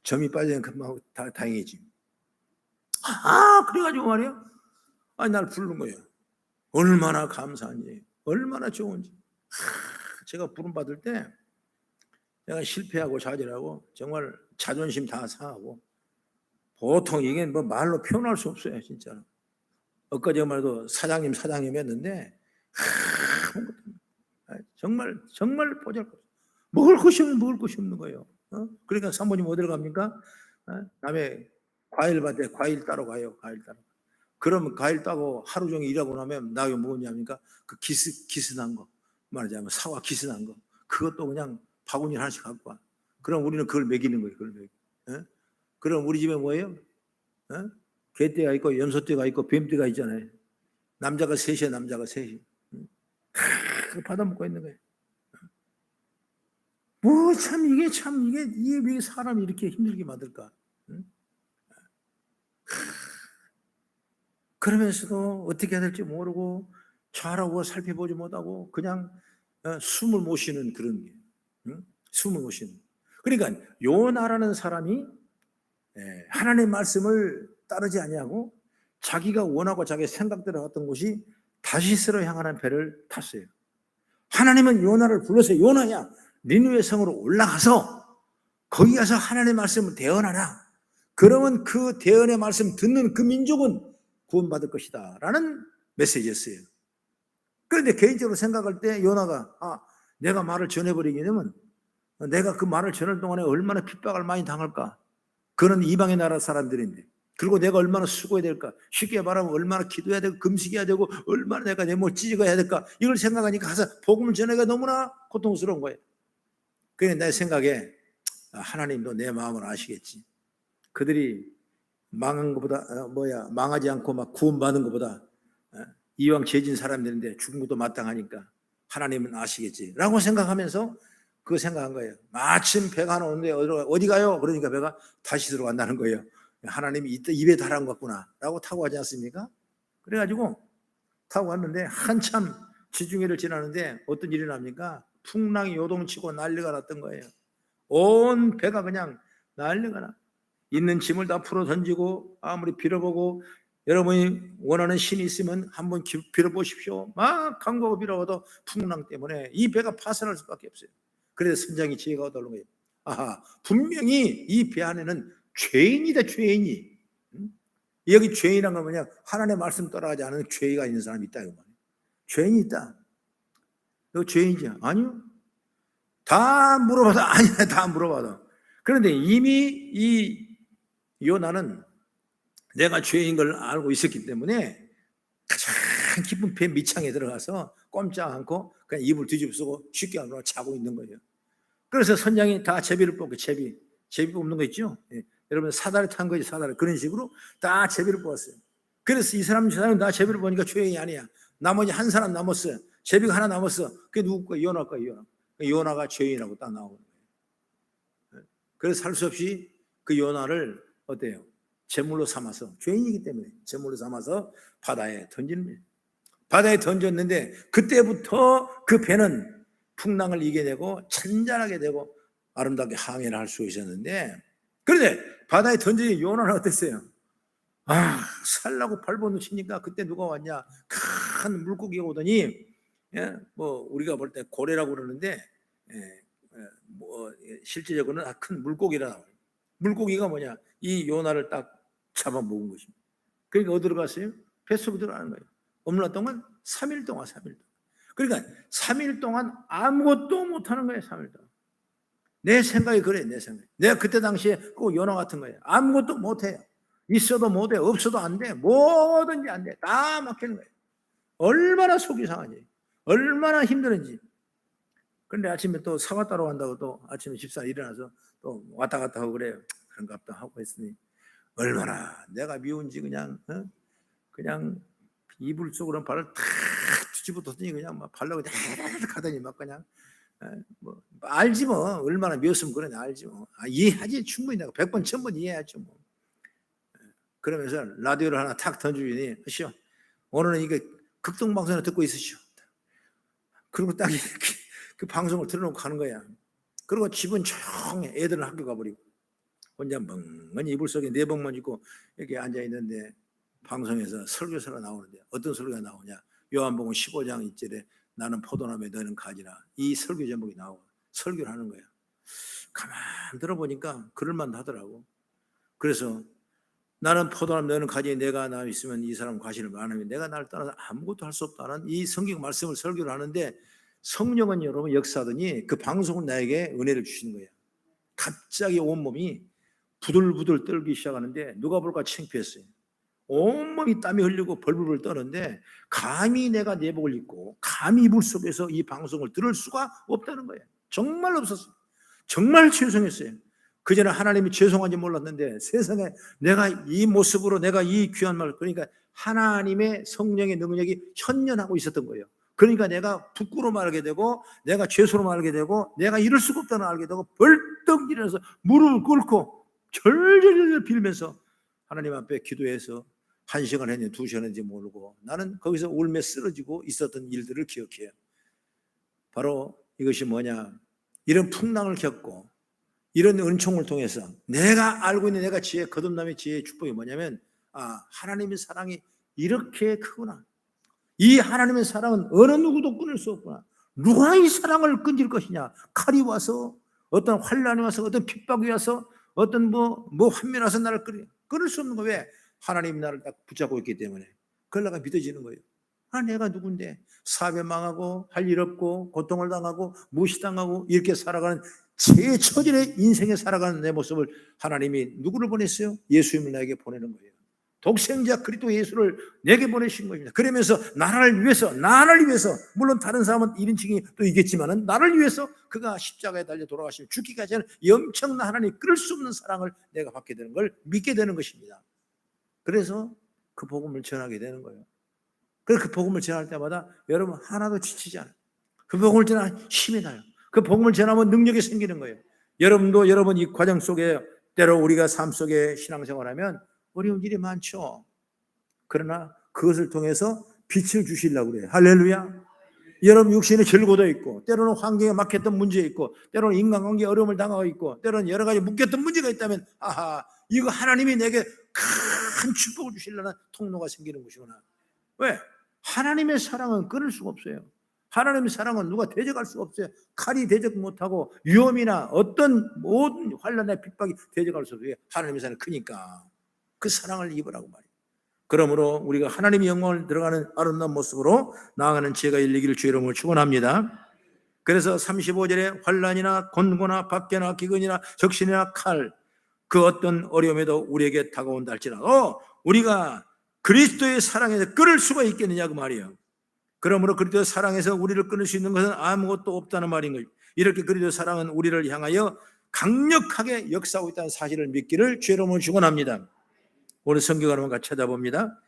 점이 빠지면 금방 다행이지. 그래가지고 말이야. 아니 날 부르는 거예요. 얼마나 감사한지, 얼마나 좋은지. 제가 부름 받을 때 내가 실패하고 좌절하고 정말 자존심 다 상하고 보통 이게 뭐 말로 표현할 수 없어요, 진짜로. 엊그제 말도 사장님 했는데 정말 보잘것없어. 먹을 것이 없는 거예요. 그러니까 사모님 어디로 갑니까? 다음에 과일 밭에 과일 따러 가요. 과일 따러. 그러면 과일 따고 하루 종일 일하고 나면 나게 뭐냐니까 그 기스난 거 말하자면 사과 기스난 거 그것도 그냥 바구니 하나씩 갖고 와. 그럼 우리는 그걸 먹이는 거예요. 그걸 먹이. 그럼 우리 집에 뭐예요? 개떼가 있고 염소떼가 있고 뱀떼가 있잖아요. 남자가 셋이야. 남자가 셋이. 그거 받아먹고 있는 거예요. 뭐 참 이게 왜 사람이 이렇게 힘들게 만들까? 그러면서도 어떻게 해야 될지 모르고 잘하고 살펴보지 못하고 그냥 숨을 못 쉬는 그런 게, 숨을 못 쉬는. 그러니까 요나라는 사람이 하나님의 말씀을 따르지 아니하고 자기가 원하고 자기 생각대로 갔던 곳이 다시스로 향하는 배를 탔어요. 하나님은 요나를 불러서 요나야 니느웨 성으로 올라가서 거기 가서 하나님의 말씀을 대언하라. 그러면 그 대언의 말씀 듣는 그 민족은 구원받을 것이다 라는 메시지였어요. 그런데 개인적으로 생각할 때 요나가 내가 말을 전해버리게 되면 내가 그 말을 전할 동안에 얼마나 핍박을 많이 당할까. 그런 이방의 나라 사람들인데 그리고 내가 얼마나 수고해야 될까? 쉽게 말하면 얼마나 기도해야 되고 금식해야 되고 얼마나 내가 내 몸을 찢어가야 될까? 이걸 생각하니까 가서 복음을 전하기가 너무나 고통스러운 거예요. 그게 내 생각에 하나님도 내 마음을 아시겠지. 그들이 망한 것보다 망하지 않고 막 구원받은 것보다 이왕 죄진 사람들인데 죽은 것도 마땅하니까 하나님은 아시겠지 라고 생각하면서 그거 생각한 거예요. 마침 배가 하나 오는데 어디 가요? 그러니까 배가 다시 들어간다는 거예요. 하나님이 입에 달한 것 같구나 라고 타고 가지 않습니까? 그래가지고 타고 갔는데 한참 지중해를 지나는데 어떤 일이 납니까? 풍랑이 요동치고 난리가 났던 거예요. 온 배가 그냥 난리가 나. 있는 짐을 다 풀어 던지고 아무리 빌어보고 여러분이 원하는 신이 있으면 한번 빌어보십시오. 막 간구하고 빌어봐도 풍랑 때문에 이 배가 파산할 수밖에 없어요. 그래서 선장이 지혜가 얻어오는 거예요. 아하, 분명히 이 배 안에는 죄인이다, 죄인이. 여기 죄인이란 건 뭐냐? 하나님의 말씀 따라가지 않은 죄가 있는 사람이 있다. 이거 말이에요. 죄인이 있다. 너 죄인이지? 아니요. 다 물어봐도 아니야. 다 물어봐도. 그런데 이미 이 요나는 내가 죄인 걸 알고 있었기 때문에 가장 깊은 배 밑창에 들어가서 꼼짝 않고 그냥 입을 뒤집어쓰고 쉽게 안 들어가 자고 있는 거예요. 그래서 선장이 다 제비를 뽑고 제비 뽑는 거 있죠? 예. 여러분 사다리 탄 거지, 사다리. 그런 식으로 다 제비를 뽑았어요. 그래서 이 사람 다 제비를 보니까 죄인이 아니야. 나머지 한 사람 남았어요. 제비가 하나 남았어. 그게 누구 거야? 요나 거야, 요나. 요나가 죄인이라고 딱 나오는 거예요. 그래서 할 수 없이 그 요나를 어때요? 제물로 삼아서, 죄인이기 때문에 제물로 삼아서 바다에 던지는 거예요. 바다에 던졌는데 그때부터 그 배는 풍랑을 이겨내고 찬잔하게 되고 아름답게 항해를 할 수 있었는데, 그런데 바다에 던진 요나는 어땠어요? 살라고 발버둥치니까 그때 누가 왔냐? 큰 물고기가 오더니, 예, 뭐 우리가 볼 때 고래라고 그러는데, 실제적으로는 큰 물고기라. 물고기가 뭐냐? 이 요나를 딱 잡아먹은 것입니다. 그러니까 어디로 갔어요? 뱃속으로 들어가는 거예요. 얼마나 동안? 3일 동안. 그러니까 3일 동안 아무것도 못하는 거예요. 3일 동안. 내 생각이 그래. 내 생각. 내가 그때 당시에 꼭 요나 같은 거예요. 아무것도 못해요. 있어도 못해, 없어도 안 돼. 뭐든지 안 돼. 다 막히는 거예요. 얼마나 속이 상하지, 얼마나 힘들은지. 그런데 아침에 또 사과 따러 간다고 또 아침에 집사 일어나서 또 왔다 갔다 하고 그래요. 그런가 보다 하고 했으니 얼마나 내가 미운지 그냥 이불 속으로 발을 탁 뒤집어 뒀더니 그냥 막 발로 그냥 가더니 막 그냥 뭐 알지 뭐. 얼마나 미웠으면 그러냐 알지 뭐. 이해하지 충분히. 내가 100번 1000번 이해하죠 뭐. 그러면서 라디오를 하나 탁 던지더니 하시오, 오늘은 이거 극동방송을 듣고 있으시오. 그리고 딱 이렇게 그 방송을 틀어놓고 가는 거야. 그리고 집은 조용해. 애들은 학교 가버리고 혼자 멍하니 이불 속에 내복만 입고 이렇게 앉아있는데 방송에서 설교서가 나오는데 어떤 설교가 나오냐? 요한복음 15장 1절에 나는 포도나무에 너는 가지라. 이 설교 제목이 나오고 설교를 하는 거야. 가만 들어보니까 그럴만 하더라고. 그래서 나는 포도나무 너는 가지, 내가 나 있으면 이 사람 과실을 많으면 내가 나를 떠나서 아무것도 할 수 없다는 이 성경 말씀을 설교를 하는데, 성령은 여러분 역사하더니 그 방송을 나에게 은혜를 주시는 거예요. 갑자기 온몸이 부들부들 떨기 시작하는데 누가 볼까 창피했어요. 온몸이 땀이 흘리고 벌벌벌 떠는데 감히 내가 내복을 입고 감히 이불 속에서 이 방송을 들을 수가 없다는 거예요. 정말 없었어요. 정말 죄송했어요. 그전에 하나님이 죄송한지 몰랐는데 세상에 내가 이 모습으로 내가 이 귀한 말, 그러니까 하나님의 성령의 능력이 현현하고 있었던 거예요. 그러니까 내가 부끄러워 말하게 되고 내가 죄수로 말하게 되고 내가 이럴 수가 없다는 알게 되고 벌떡 일어나서 무릎을 꿇고 절절절 빌면서 하나님 앞에 기도해서 1시간 했는지 2시간 했는지 모르고 나는 거기서 울며 쓰러지고 있었던 일들을 기억해요. 바로 이것이 뭐냐, 이런 풍랑을 겪고 이런 은총을 통해서 내가 알고 있는 내가 지혜, 거듭남의 지혜의 축복이 뭐냐면, 하나님의 사랑이 이렇게 크구나. 이 하나님의 사랑은 어느 누구도 끊을 수 없구나. 누가 이 사랑을 끊을 것이냐. 칼이 와서, 어떤 환란이 와서, 어떤 핍박이 와서, 어떤 뭐 환면 와서 나를 끊을 수 없는 거예요. 왜? 하나님이 나를 딱 붙잡고 있기 때문에. 그걸 내가 믿어지는 거예요. 내가 누군데 사회 망하고 할 일 없고 고통을 당하고 무시당하고 이렇게 살아가는 최처질의 인생에 살아가는 내 모습을 하나님이 누구를 보냈어요? 예수님을 나에게 보내는 거예요. 독생자 그리스도 예수를 내게 보내신 것입니다. 그러면서 나를 위해서 물론 다른 사람은 1인칭이 또 있겠지만은 나를 위해서 그가 십자가에 달려 돌아가시면 죽기까지 하는 엄청난 하나님 끊을 수 없는 사랑을 내가 받게 되는 걸 믿게 되는 것입니다. 그래서 그 복음을 전하게 되는 거예요. 그래서 그 복음을 전할 때마다 여러분 하나도 지치지 않아요. 그 복음을 전하면 힘이 나요. 그 복음을 전하면 능력이 생기는 거예요. 여러분도 여러분 이 과정 속에 때로 우리가 삶 속에 신앙생활하면 어려운 일이 많죠. 그러나 그것을 통해서 빛을 주시려고 그래요. 할렐루야. 여러분 육신에 절고도 있고 때로는 환경에 막혔던 문제 있고 때로는 인간관계에 어려움을 당하고 있고 때로는 여러 가지 묶였던 문제가 있다면 아하 이거 하나님이 내게 큰 축복을 주시려는 통로가 생기는 것이구나. 왜? 하나님의 사랑은 끊을 수가 없어요. 하나님의 사랑은 누가 대적할 수가 없어요. 칼이 대적 못하고 위험이나 어떤 모든 환난의 핍박이 대적할 수 없어요. 하나님의 사랑은 크니까 그 사랑을 입으라고 말이에요. 그러므로 우리가 하나님의 영광을 들어가는 아름다운 모습으로 나아가는 지혜가 일리기를 주의 이름으로 축원합니다. 그래서 35절에 환난이나 곤고나 박해나 기근이나 적신이나 칼 그 어떤 어려움에도 우리에게 다가온다 할지라도 우리가 그리스도의 사랑에서 끊을 수가 있겠느냐 그 말이에요. 그러므로 그리스도의 사랑에서 우리를 끊을 수 있는 것은 아무것도 없다는 말인 거예요. 이렇게 그리스도의 사랑은 우리를 향하여 강력하게 역사하고 있다는 사실을 믿기를 주의 이름으로 축원합니다. 오늘 성경을 한번 같이 찾아봅니다.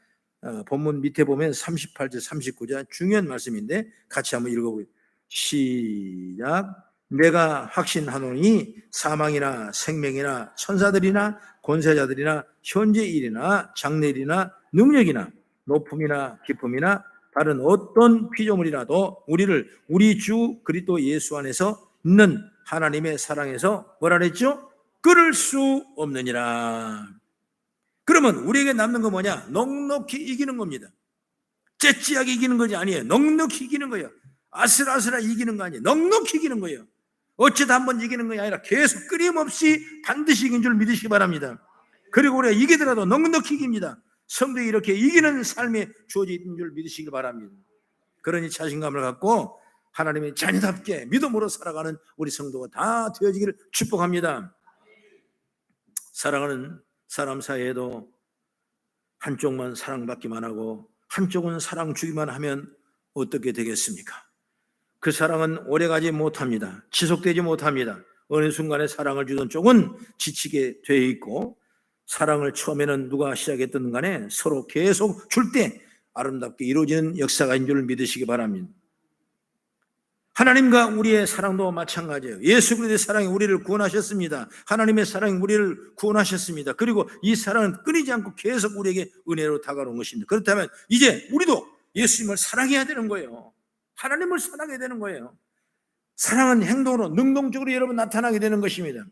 본문 밑에 보면 38절 39절 중요한 말씀인데 같이 한번 읽어보겠습니다. 시작. 내가 확신하노니 사망이나 생명이나 천사들이나 권세자들이나 현재 일이나 장래일이나 능력이나 높음이나 깊음이나 다른 어떤 피조물이라도 우리를 우리 주 그리스도 예수 안에서 있는 하나님의 사랑에서 뭐라 그랬죠? 끊을 수 없느니라. 그러면 우리에게 남는 건 뭐냐? 넉넉히 이기는 겁니다. 째찌하게 이기는 것이 아니에요. 넉넉히 이기는 거예요. 아슬아슬하게 이기는 거 아니에요. 넉넉히 이기는 거예요. 어쩌다 한번 이기는 것이 아니라 계속 끊임없이 반드시 이긴 줄 믿으시기 바랍니다. 그리고 우리가 이기더라도 넉넉히 이깁니다. 성도에 이렇게 이기는 삶이 주어진 줄 믿으시기 바랍니다. 그러니 자신감을 갖고 하나님의 자녀답게 믿음으로 살아가는 우리 성도가 다 되어지기를 축복합니다. 사랑하는 사람 사이에도 한쪽만 사랑받기만 하고 한쪽은 사랑 주기만 하면 어떻게 되겠습니까? 그 사랑은 오래가지 못합니다. 지속되지 못합니다. 어느 순간에 사랑을 주던 쪽은 지치게 되어 있고 사랑을 처음에는 누가 시작했든 간에 서로 계속 줄 때 아름답게 이루어지는 역사가 있는 줄 믿으시기 바랍니다. 하나님과 우리의 사랑도 마찬가지예요. 예수 그리스도의 사랑이 우리를 구원하셨습니다. 하나님의 사랑이 우리를 구원하셨습니다. 그리고 이 사랑은 끊이지 않고 계속 우리에게 은혜로 다가오는 것입니다. 그렇다면 이제 우리도 예수님을 사랑해야 되는 거예요. 하나님을 사랑해야 되는 거예요. 사랑은 행동으로 능동적으로 여러분 나타나게 되는 것입니다.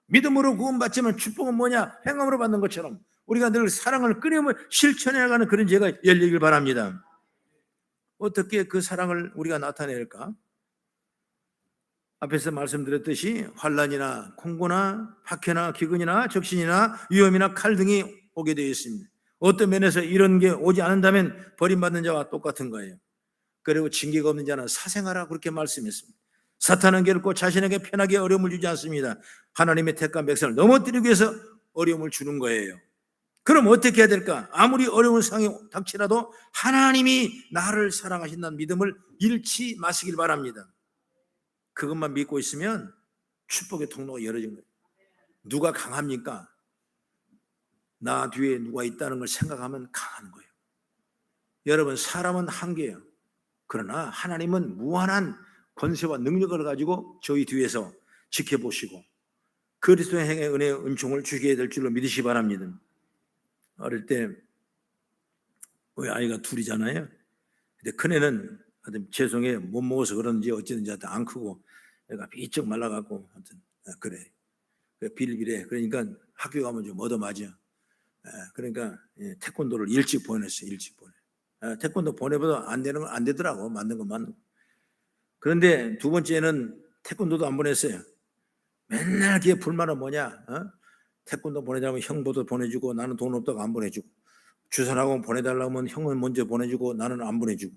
믿음으로 구원받지만 축복은 뭐냐? 행함으로 받는 것처럼 우리가 늘 사랑을 끊임없이 실천해가는 그런 지혜가 열리길 바랍니다. 어떻게 그 사랑을 우리가 나타낼까? 앞에서 말씀드렸듯이 환난이나 콩고나 박해나 기근이나 적신이나 위험이나 칼 등이 오게 되어 있습니다. 어떤 면에서 이런 게 오지 않는다면 버림받는 자와 똑같은 거예요. 그리고 징계가 없는 자는 사생하라 그렇게 말씀했습니다. 사탄은 결코 자신에게 편하게 어려움을 주지 않습니다. 하나님의 택한 백성을 넘어뜨리기 위해서 어려움을 주는 거예요. 그럼 어떻게 해야 될까? 아무리 어려운 상황이 닥치라도 하나님이 나를 사랑하신다는 믿음을 잃지 마시길 바랍니다. 그것만 믿고 있으면 축복의 통로가 열어진 거예요. 누가 강합니까? 나 뒤에 누가 있다는 걸 생각하면 강한 거예요. 여러분 사람은 한계예요. 그러나 하나님은 무한한 권세와 능력을 가지고 저희 뒤에서 지켜보시고 그리스도의 행의 은혜의 은총을 주게 될 줄로 믿으시기 바랍니다. 어릴 때 우리 아이가 둘이잖아요. 근데 큰애는 하여튼 죄송해 못 먹어서 그런지 어쨌든지 하여튼 안 크고 내가 비쩍 말라갖고 하여튼 그래 비일비래. 그러니까 학교 가면 좀 얻어맞아. 그러니까 태권도를 일찍 보냈어요. 일찍 보내. 태권도 보내보다 안 되는 건 안 되더라고. 맞는 건 맞는 거. 그런데 두 번째는 태권도도 안 보냈어요. 맨날 걔 불만은 뭐냐? 태권도 보내자면 형부도 보내주고 나는 돈 없다고 안 보내주고 주선하고 보내달라고 하면 형은 먼저 보내주고 나는 안 보내주고,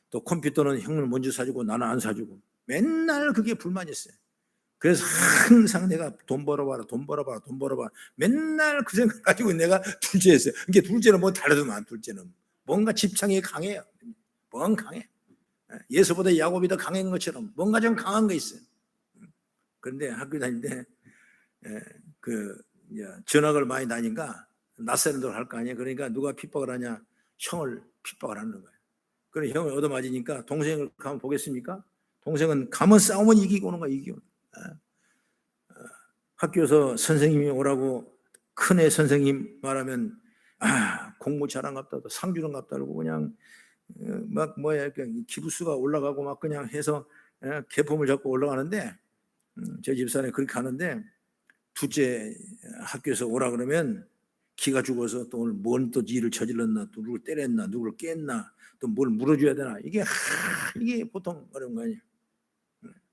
또 컴퓨터는 형은 먼저 사주고 나는 안 사주고, 맨날 그게 불만이었어요. 그래서 항상 내가 돈 벌어봐라, 돈 벌어봐라, 돈 벌어봐라, 맨날 그 생각 가지고 내가 둘째였어요. 이게 둘째는 뭐 다르더만. 둘째는 뭔가 집착이 강해요. 뭔가 강해. 예수보다 야곱이 더 강한 것처럼 뭔가 좀 강한 거 있어요. 그런데 학교 다닐 때 전학을 많이 다니니까 낯세는 할 거 아니에요. 그러니까 누가 핍박을 하냐? 형을 핍박을 하는 거예요. 그래 형을 얻어맞으니까 동생을 가면 보겠습니까? 동생은 가면 싸우면 이기고 오는 거야. 이기고. 학교에서 선생님이 오라고 큰애 선생님 말하면 공부 잘한갑다, 상 주는갑다 그러고 그냥 막 기부수가 올라가고 막 그냥 해서 개폼을 잡고 올라가는데, 저 집사람이 그렇게 하는데 둘째 학교에서 오라 그러면 기가 죽어서 또 오늘 뭔 또 일을 저질렀나, 또 누굴 때렸나, 누굴 깼나, 또 뭘 물어줘야 되나, 이게 보통 어려운 거 아니에요.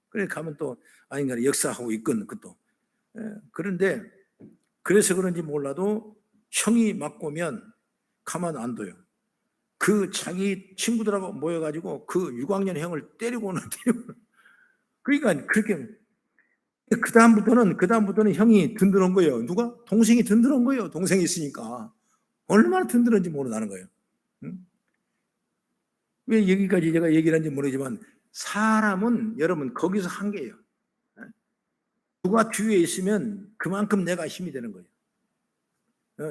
그래 가면 또 아닌가 역사하고 있건 그것도. 그런데 그래서 그런지 몰라도 형이 맞고 오면 가만 안 둬요. 그 자기 친구들하고 모여가지고 그 6학년 형을 때리고는. 그러니까 그렇게 그 다음부터는 형이 든든한 거예요. 누가? 동생이 든든한 거예요. 동생이 있으니까 얼마나 든든한지 모르는 거예요. 왜 여기까지 제가 얘기를 한지 모르지만 사람은 여러분 거기서 한계예요. 누가 뒤에 있으면 그만큼 내가 힘이 되는 거예요.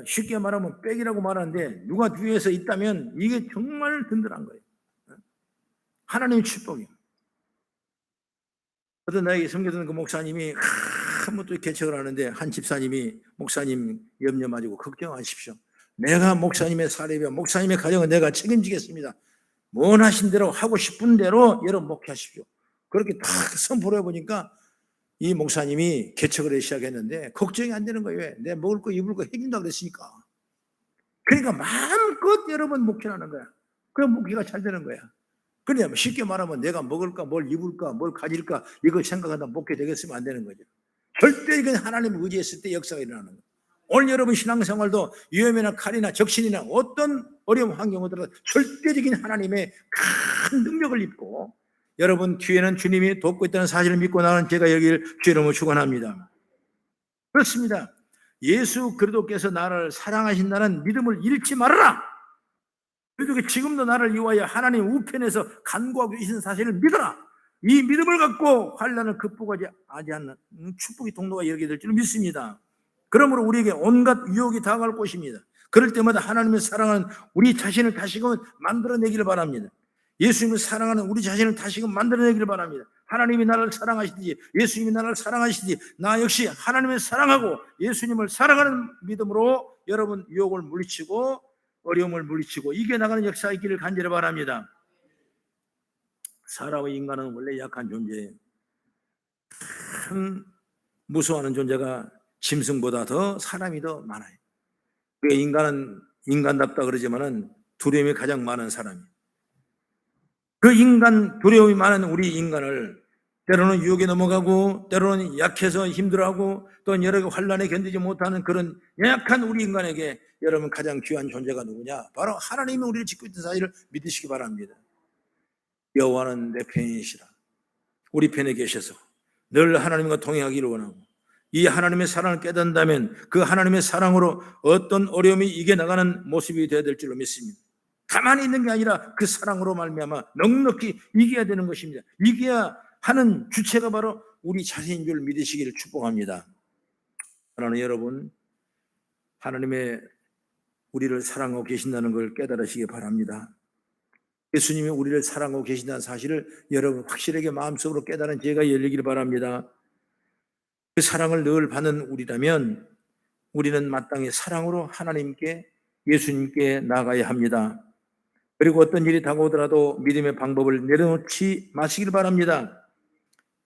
쉽게 말하면 백이라고 말하는데 누가 뒤에서 있다면 이게 정말 든든한 거예요. 하나님의 축복이에요. 어떤 나에게 섬기던 그 목사님이 한번 또 개척을 하는데 한 집사님이 목사님 염려 마시고 걱정하십시오. 내가 목사님의 사례비와 목사님의 가정은 내가 책임지겠습니다. 원하신 대로 하고 싶은 대로 여러분 목회하십시오. 그렇게 딱 선포를 해보니까 이 목사님이 개척을 시작했는데 걱정이 안 되는 거예요. 왜? 내가 먹을 거 입을 거 해준다 그랬으니까. 그러니까 마음껏 여러분 목회하는 거야. 그럼 목회가 잘 되는 거야. 그러면 쉽게 말하면 내가 먹을까 뭘 입을까 뭘 가질까 이거 생각하다 목회 되겠으면 안 되는 거죠. 절대 이건 하나님을 의지했을 때 역사가 일어나는 거예요. 오늘 여러분 신앙생활도 위험이나 칼이나 적신이나 어떤 어려운 환경 오더라도 절대적인 하나님의 큰 능력을 입고 여러분 뒤에는 주님이 돕고 있다는 사실을 믿고 나는 제가 여기를 주의 이름으로 축원합니다. 그렇습니다. 예수 그리스도께서 나를 사랑하신다는 믿음을 잃지 말아라. 그리고 지금도 나를 위하여 하나님 우편에서 간구하고 계신 사실을 믿어라. 이 믿음을 갖고 환난을 극복하지 않는 축복의 통로가 열게 될 줄 믿습니다. 그러므로 우리에게 온갖 유혹이 다가갈 것입니다. 그럴 때마다 하나님의 사랑은 우리 자신을 다시금 만들어내기를 바랍니다. 예수님을 사랑하는 우리 자신을 다시금 만들어내기를 바랍니다. 하나님이 나를 사랑하시듯이 예수님이 나를 사랑하시듯이 나 역시 하나님을 사랑하고 예수님을 사랑하는 믿음으로 여러분 유혹을 물리치고 어려움을 물리치고 이겨나가는 역사가 있기를 간절히 바랍니다. 사람과 인간은 원래 약한 존재예요. 참 무서워하는 존재가 짐승보다 더 사람이 더 많아요. 인간은 인간답다 그러지만은 두려움이 가장 많은 사람이에요. 그 인간 두려움이 많은 우리 인간을 때로는 유혹에 넘어가고 때로는 약해서 힘들어하고 또 여러 환난에 견디지 못하는 그런 연약한 우리 인간에게 여러분 가장 귀한 존재가 누구냐? 바로 하나님이 우리를 짓고 있는 사실을 믿으시기 바랍니다. 여호와는 내 편이시라. 우리 편에 계셔서 늘 하나님과 동행하기를 원하고 이 하나님의 사랑을 깨닫는다면 그 하나님의 사랑으로 어떤 어려움이 이겨나가는 모습이 되어야 될 줄로 믿습니다. 가만히 있는 게 아니라 그 사랑으로 말미암아 넉넉히 이겨야 되는 것입니다. 이겨야 하는 주체가 바로 우리 자신인 줄 믿으시기를 축복합니다. 하나님 여러분, 하나님의 우리를 사랑하고 계신다는 걸 깨달으시기 바랍니다. 예수님이 우리를 사랑하고 계신다는 사실을 여러분 확실하게 마음속으로 깨달은 지혜가 열리기를 바랍니다. 그 사랑을 늘 받는 우리라면 우리는 마땅히 사랑으로 하나님께 예수님께 나아가야 합니다. 그리고 어떤 일이 다가오더라도 믿음의 방법을 내려놓지 마시길 바랍니다.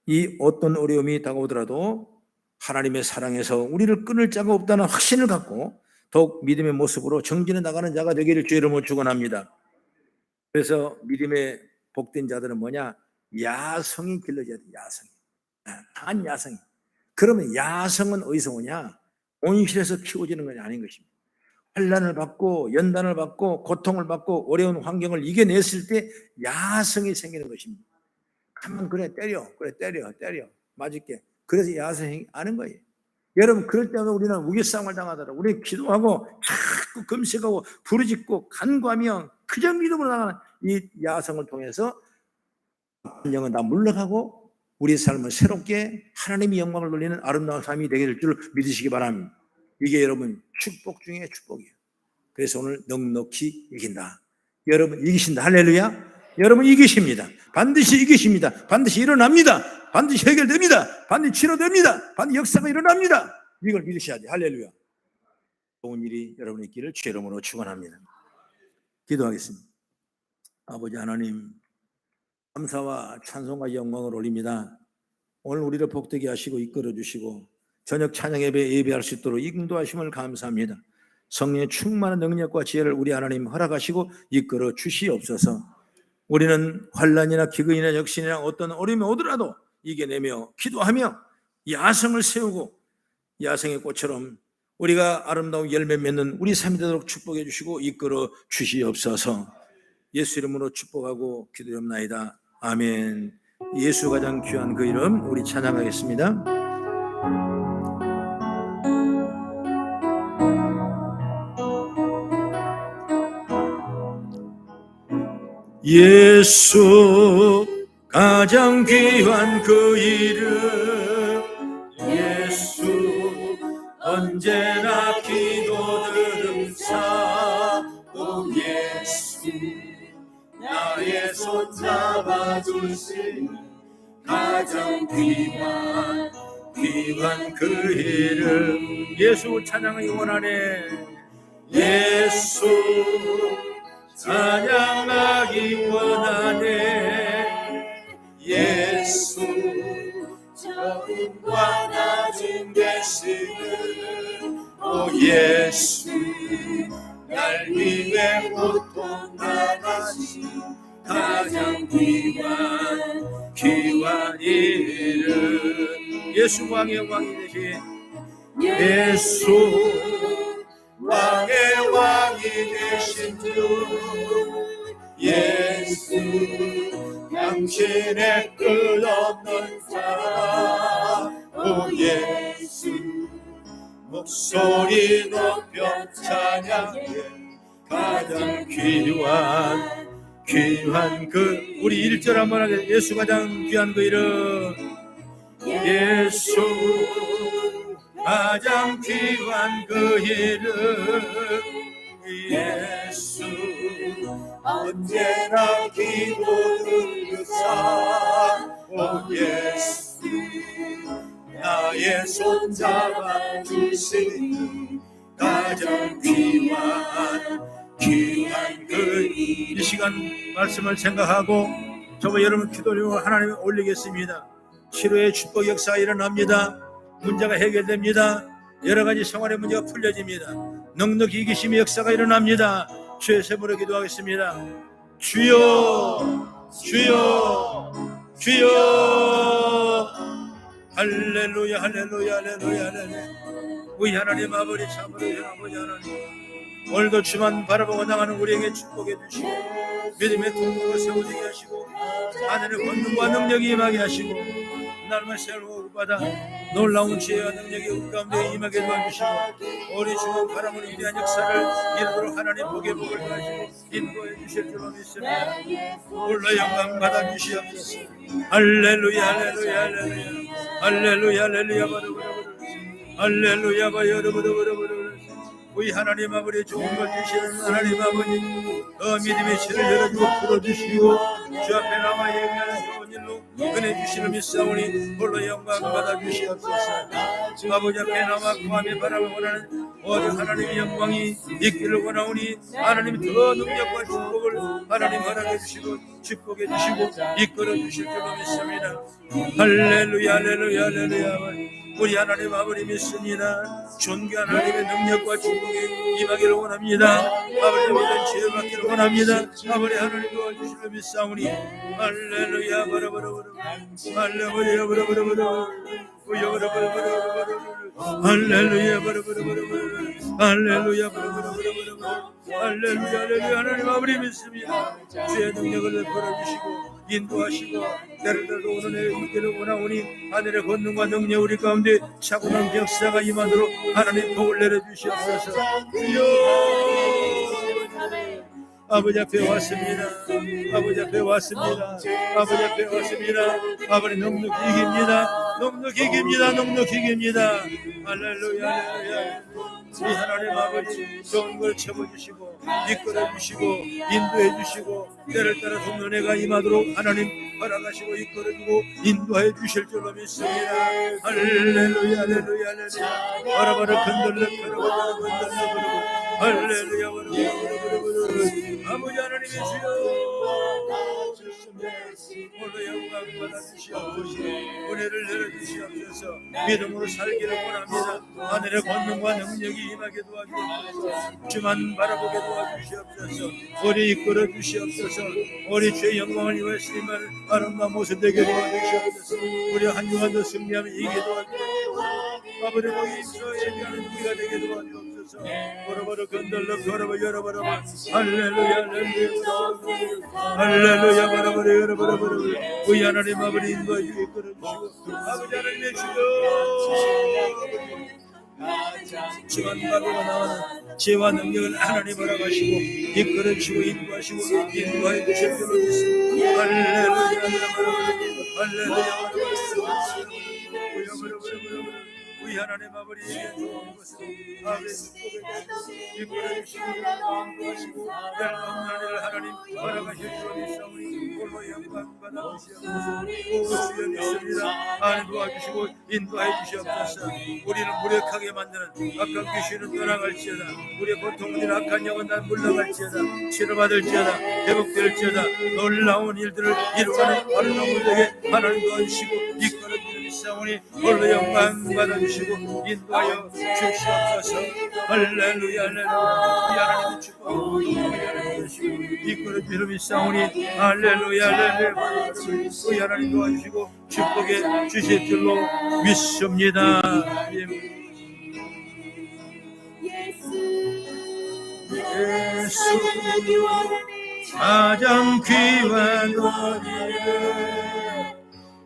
이 어떤 어려움이 다가오더라도 하나님의 사랑에서 우리를 끊을 자가 없다는 확신을 갖고 더욱 믿음의 모습으로 정진해 나가는 자가 되기를 주의 이름으로 축원합니다. 그래서 믿음의 복된 자들은 뭐냐? 야성이 길러져야 돼. 야성이. 한 야성이. 그러면 야성은 어디서 오냐? 온실에서 키워지는 것이 아닌 것입니다. 환난을 받고 연단을 받고 고통을 받고 어려운 환경을 이겨냈을 때 야성이 생기는 것입니다. 한번 그래 때려 맞을게. 그래서 야성이 아는 거예요. 여러분 그럴 때마다 우리는 우겨싸움을 당하더라도 우리 기도하고 자꾸 금식하고 부르짖고 간구하며 그저 믿음으로 나가는 이 야성을 통해서 영은 다 물러가고 우리 삶을 새롭게 하나님의 영광을 돌리는 아름다운 삶이 되게 될 줄 믿으시기 바랍니다. 이게 여러분 축복 중에 축복이에요. 그래서 오늘 넉넉히 이긴다. 여러분 이기신다. 할렐루야. 여러분 이기십니다. 반드시 이기십니다. 반드시 일어납니다. 반드시 해결됩니다. 반드시 치료됩니다. 반드시 역사가 일어납니다. 이걸 믿으셔야 돼요. 할렐루야. 좋은 일이 여러분의 길을 주의 이름으로 축원합니다. 기도하겠습니다. 아버지 하나님, 감사와 찬송과 영광을 올립니다. 오늘 우리를 복되게 하시고 이끌어 주시고 저녁 찬양 예배할 수 있도록 인도하심을 감사합니다. 성령의 충만한 능력과 지혜를 우리 하나님 허락하시고 이끌어 주시옵소서. 우리는 환난이나 기근이나 역신이나 어떤 어려움이 오더라도 이겨내며 기도하며 야성을 세우고 야성의 꽃처럼 우리가 아름다운 열매 맺는 우리 삶이 되도록 축복해 주시고 이끌어 주시옵소서. 예수 이름으로 축복하고 기도합나이다. 아멘. 예수 가장 귀한 그 이름 우리 찬양하겠습니다. 예수 가장 귀한 그 이름 예수 언제나 기도 들음사 오 예수 나의 손 잡아주신 가장 귀한 그 이름 예수 찬양을 원하네 예수 찬양하기 원하네 예수 적음과 낮은 되시는 오 예수 날 위해 고통 당하신 가장 귀한 이름 예수 왕의 왕이 되신 예수 왕의 왕이 되신 주 예수 당신의 끝없는 사랑 오 예수 목소리 높여 찬양해 가장 귀한 그 우리 1절 한번 하겠습니다. 예수 가장 귀한 그 이름 예수 가장 귀한 그 이름 예수 언제나 기도 들으사 오 예수 나의 손 잡아주시니 가장 귀한 그 이 시간 말씀을 생각하고 저와 여러분 기도를 하나님에 올리겠습니다. 치료의 축복 역사가 일어납니다. 문제가 해결됩니다. 여러 가지 생활의 문제가 풀려집니다. 넉넉히 이기심의 역사가 일어납니다. 주의 세번을 기도하겠습니다. 주여 주여 주여 할렐루야 할렐루야 할렐루야 할렐루야 우리 하나님 아버지 참으로 아버지 하나님 오늘도 주만 바라보고 나가는 우리에게 축복해 주시고 믿음의 통로를 세워지게 하시고 하늘의 권능과 능력이 임하게 하시고 날만 세우고 받아 놀라운 지혜와 능력이 우리 가운데 임하게 도와주시고 우리 주만 바라보는 위대한 역사를 이루도록 하나님 복의 복을 더하시고 인도해 주실 줄로 믿습니다. 홀로 영광 받아 주시옵소서. 할렐루야 할렐루야 할렐루야 할렐루야 할렐루야 할렐루야 할렐루야 우리 하나님 아버지 좋은 걸 주시는 하나님 아버지 믿음의 실을 열어주고 풀어주시고 주 앞에 나와 예배하는 좋은 일로 은혜 주시는 믿사오니 홀로 영광 받아 주시옵소서. 아버지 앞에 나와 구함에 바람을 원하는 오직 하나님의 영광이 있기를 원하오니 하나님이 더 능력과 축복을 하나님 허락해 주시고 축복해 주시고 이끌어 주실 줄로 믿습니다. 할렐루야 할렐루야 할렐루야 우리 하나님 아버지 믿습니다. 존귀한 하나님의 능력과 축복이 임하기를 원합니다. 아버지 믿은 지혜를 받기를 원합니다. 아버지 하나님 도와주시며 믿사오니 할렐루야 바로 할렐루야, 할렐루야, 할렐루야. 하나님 아버지 믿습니다. 주의 능력을 베풀어 주시고 인도하시고 때를 오늘의 있기를 원하오니 하늘의 권능과 능력 우리 가운데 차고난 역사가 임하도록 하나님 복을 내려 주시옵소서. 주여, 아버지 앞에 왔습니다. 아버지 앞에 왔습니다. 아버지 앞에 왔습니다. 아버지 넉넉히 이깁니다. 넉넉히 이깁니다. 넉넉히 이깁니다. 할렐루야, 할렐루야. 우리 하나님 아버지 좋은 걸 채워주시고 이끌어 주시고 인도해 주시고 때를 따라 돈 은혜가 임하도록 하나님 허락하시고 이끌어주고 인도해 주실 줄로 믿습니다. 할렐루야, 할렐루야, 할렐루야. 바라바라 건들러 건들러 할렐루야, 아버지 하나님의 주여, 오늘 영광 받아주시옵소서. 은혜를 내려주시옵소서. 믿음으로 살기를 원합니다. 하늘의 권능과 능력이 임하게 도와주옵소서. 주만 바라보게 도와주시옵소서. 우리 이끌어 주시옵소서. 우리 주의 영광을 위하시니만 아름다운 모습 되게 도와주시옵소서. 우리 한 주간 더 승리하며 이기게 도와주옵소서. 아버지 보기 임서 예비하는 우리가 되게 도와주옵소서. 걸어버려 건들러 걸어버려 열어버려 할렐루야, 할렐루야, 할렐루야. 걸어버려 열어버려 우리 하나님 아버지 인도해 주시고 이끌어주시고 아버지 하나님의 주여, 주만 바로가 나오는 지혜와 능력을 하나님 허락하시고 이끌어주시고 인도하시고 인도해 주실 줄로 믿습니다. 할렐루야, 할렐루야, 우리 하나님 아버지에게 좋은 것으로 아버지 축복해 이끌어주시고 인도하시고 하나님을 하나님 허락하실 줄로 믿사오니 홀로 영광 받아주시옵소서. 주여 믿습니다. 하나님 도와주시고 인도해 주시옵소서. 우리를 무력하게 만드는 악한 귀신은 떠나갈지어다. 우리의 고통을 악한 영은 난 물러갈지어다. 치료받을지어다. 회복될지어다. 놀라운 일들을 이루어가는 아름다운 우리에게 하나님 도와주시고 이끌어주시옵소서. 믿사오니 홀로 영광 받아주시고 인도하여 주시옵소서. 할렐루야, 할렐루야. 이 하나님의 축복 이끌어 주시옵소서. 믿사오니 할렐루야, 할렐루야. 이 하나님 도와주시고 축복해 주실 줄로 믿습니다. 예수 가장 귀한 원인은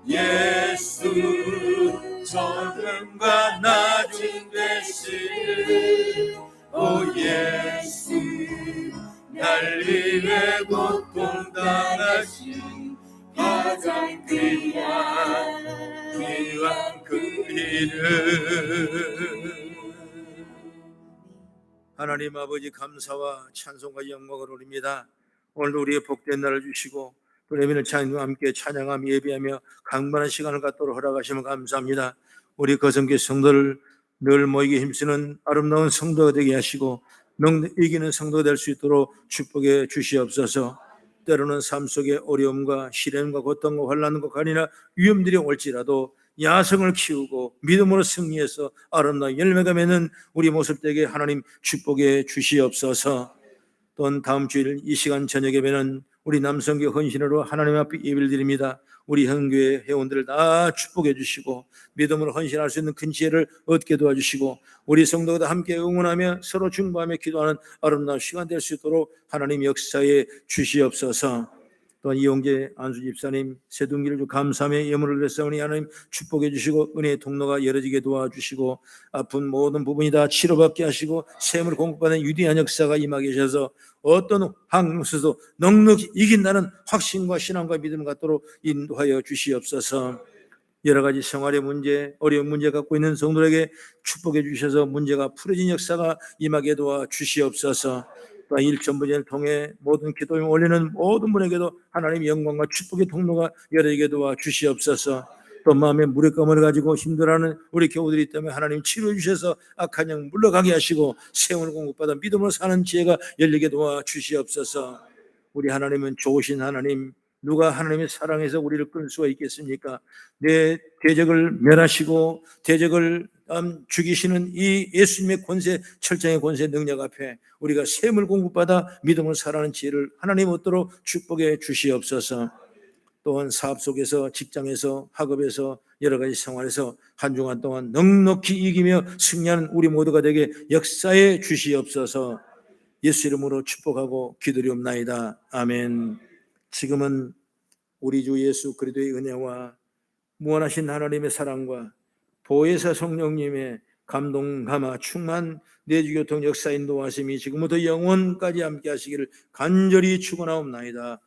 예수 저승과 나중 되시는 오 예수 날 위해 고통당하신 가장 귀한 그 이름. 하나님 아버지 감사와 찬송과 영광을 올립니다. 오늘도 우리의 복된 날을 주시고 또 예배는 찬양과 함께 찬양하며 예배하며 강건한 시간을 갖도록 허락하시면 감사합니다. 우리 거성교 성도를 늘 모이게 힘쓰는 아름다운 성도가 되게 하시고 이기는 성도가 될 수 있도록 축복해 주시옵소서. 때로는 삶 속에 어려움과 시련과 고통과 환난과 가리나 위험들이 올지라도 야성을 키우고 믿음으로 승리해서 아름다운 열매가 맺는 우리 모습 되게 하나님 축복해 주시옵소서. 또한 다음 주일 이 시간 저녁 예배는 우리 남성교 헌신으로 하나님 앞에 예배를 드립니다. 우리 현교회 회원들을 다 축복해 주시고 믿음으로 헌신할 수 있는 큰 지혜를 얻게 도와주시고 우리 성도가 다 함께 응원하며 서로 중보하며 기도하는 아름다운 시간 될 수 있도록 하나님 역사에 주시옵소서. 또한 이용재 안수 집사님 새둥기를 감사하며 예물을 드렸사오니 하나님 축복해 주시고 은혜의 통로가 열어지게 도와주시고 아픈 모든 부분이 다 치료받게 하시고 샘을 공급받는 위대한 역사가 임하게 하셔서 어떤 항소도 넉넉히 이긴다는 확신과 신앙과 믿음 갖도록 인도하여 주시옵소서. 여러 가지 생활의 문제, 어려운 문제 갖고 있는 성도에게 축복해 주셔서 문제가 풀어진 역사가 임하게 도와주시옵소서. 또한 일천부제를 통해 모든 기도에 올리는 모든 분에게도 하나님의 영광과 축복의 통로가 열리게 도와주시옵소서. 또 마음에 무력감을 가지고 힘들어하는 우리 교우들이 있다면 하나님 치료해 주셔서 악한 영 물러가게 하시고 세움을 공급받아 믿음으로 사는 지혜가 열리게 도와주시옵소서. 우리 하나님은 좋으신 하나님, 누가 하나님의 사랑에서 우리를 끊을 수가 있겠습니까? 내 대적을 멸하시고 대적을 죽이시는 이 예수님의 권세, 철장의 권세 능력 앞에 우리가 샘을 공급받아 믿음으로 살아가는 지혜를 하나님 얻도록 축복해 주시옵소서. 또한 사업 속에서, 직장에서, 학업에서, 여러 가지 생활에서 한 주간 동안 넉넉히 이기며 승리하는 우리 모두가 되게 역사해 주시옵소서. 예수 이름으로 축복하고 기도리옵나이다. 아멘. 지금은 우리 주 예수 그리스도의 은혜와 무한하신 하나님의 사랑과 보혜사 성령님의 감동 감화 충만 내주교통 역사 인도하심이 지금부터 영원까지 함께 하시기를 간절히 축원하옵나이다.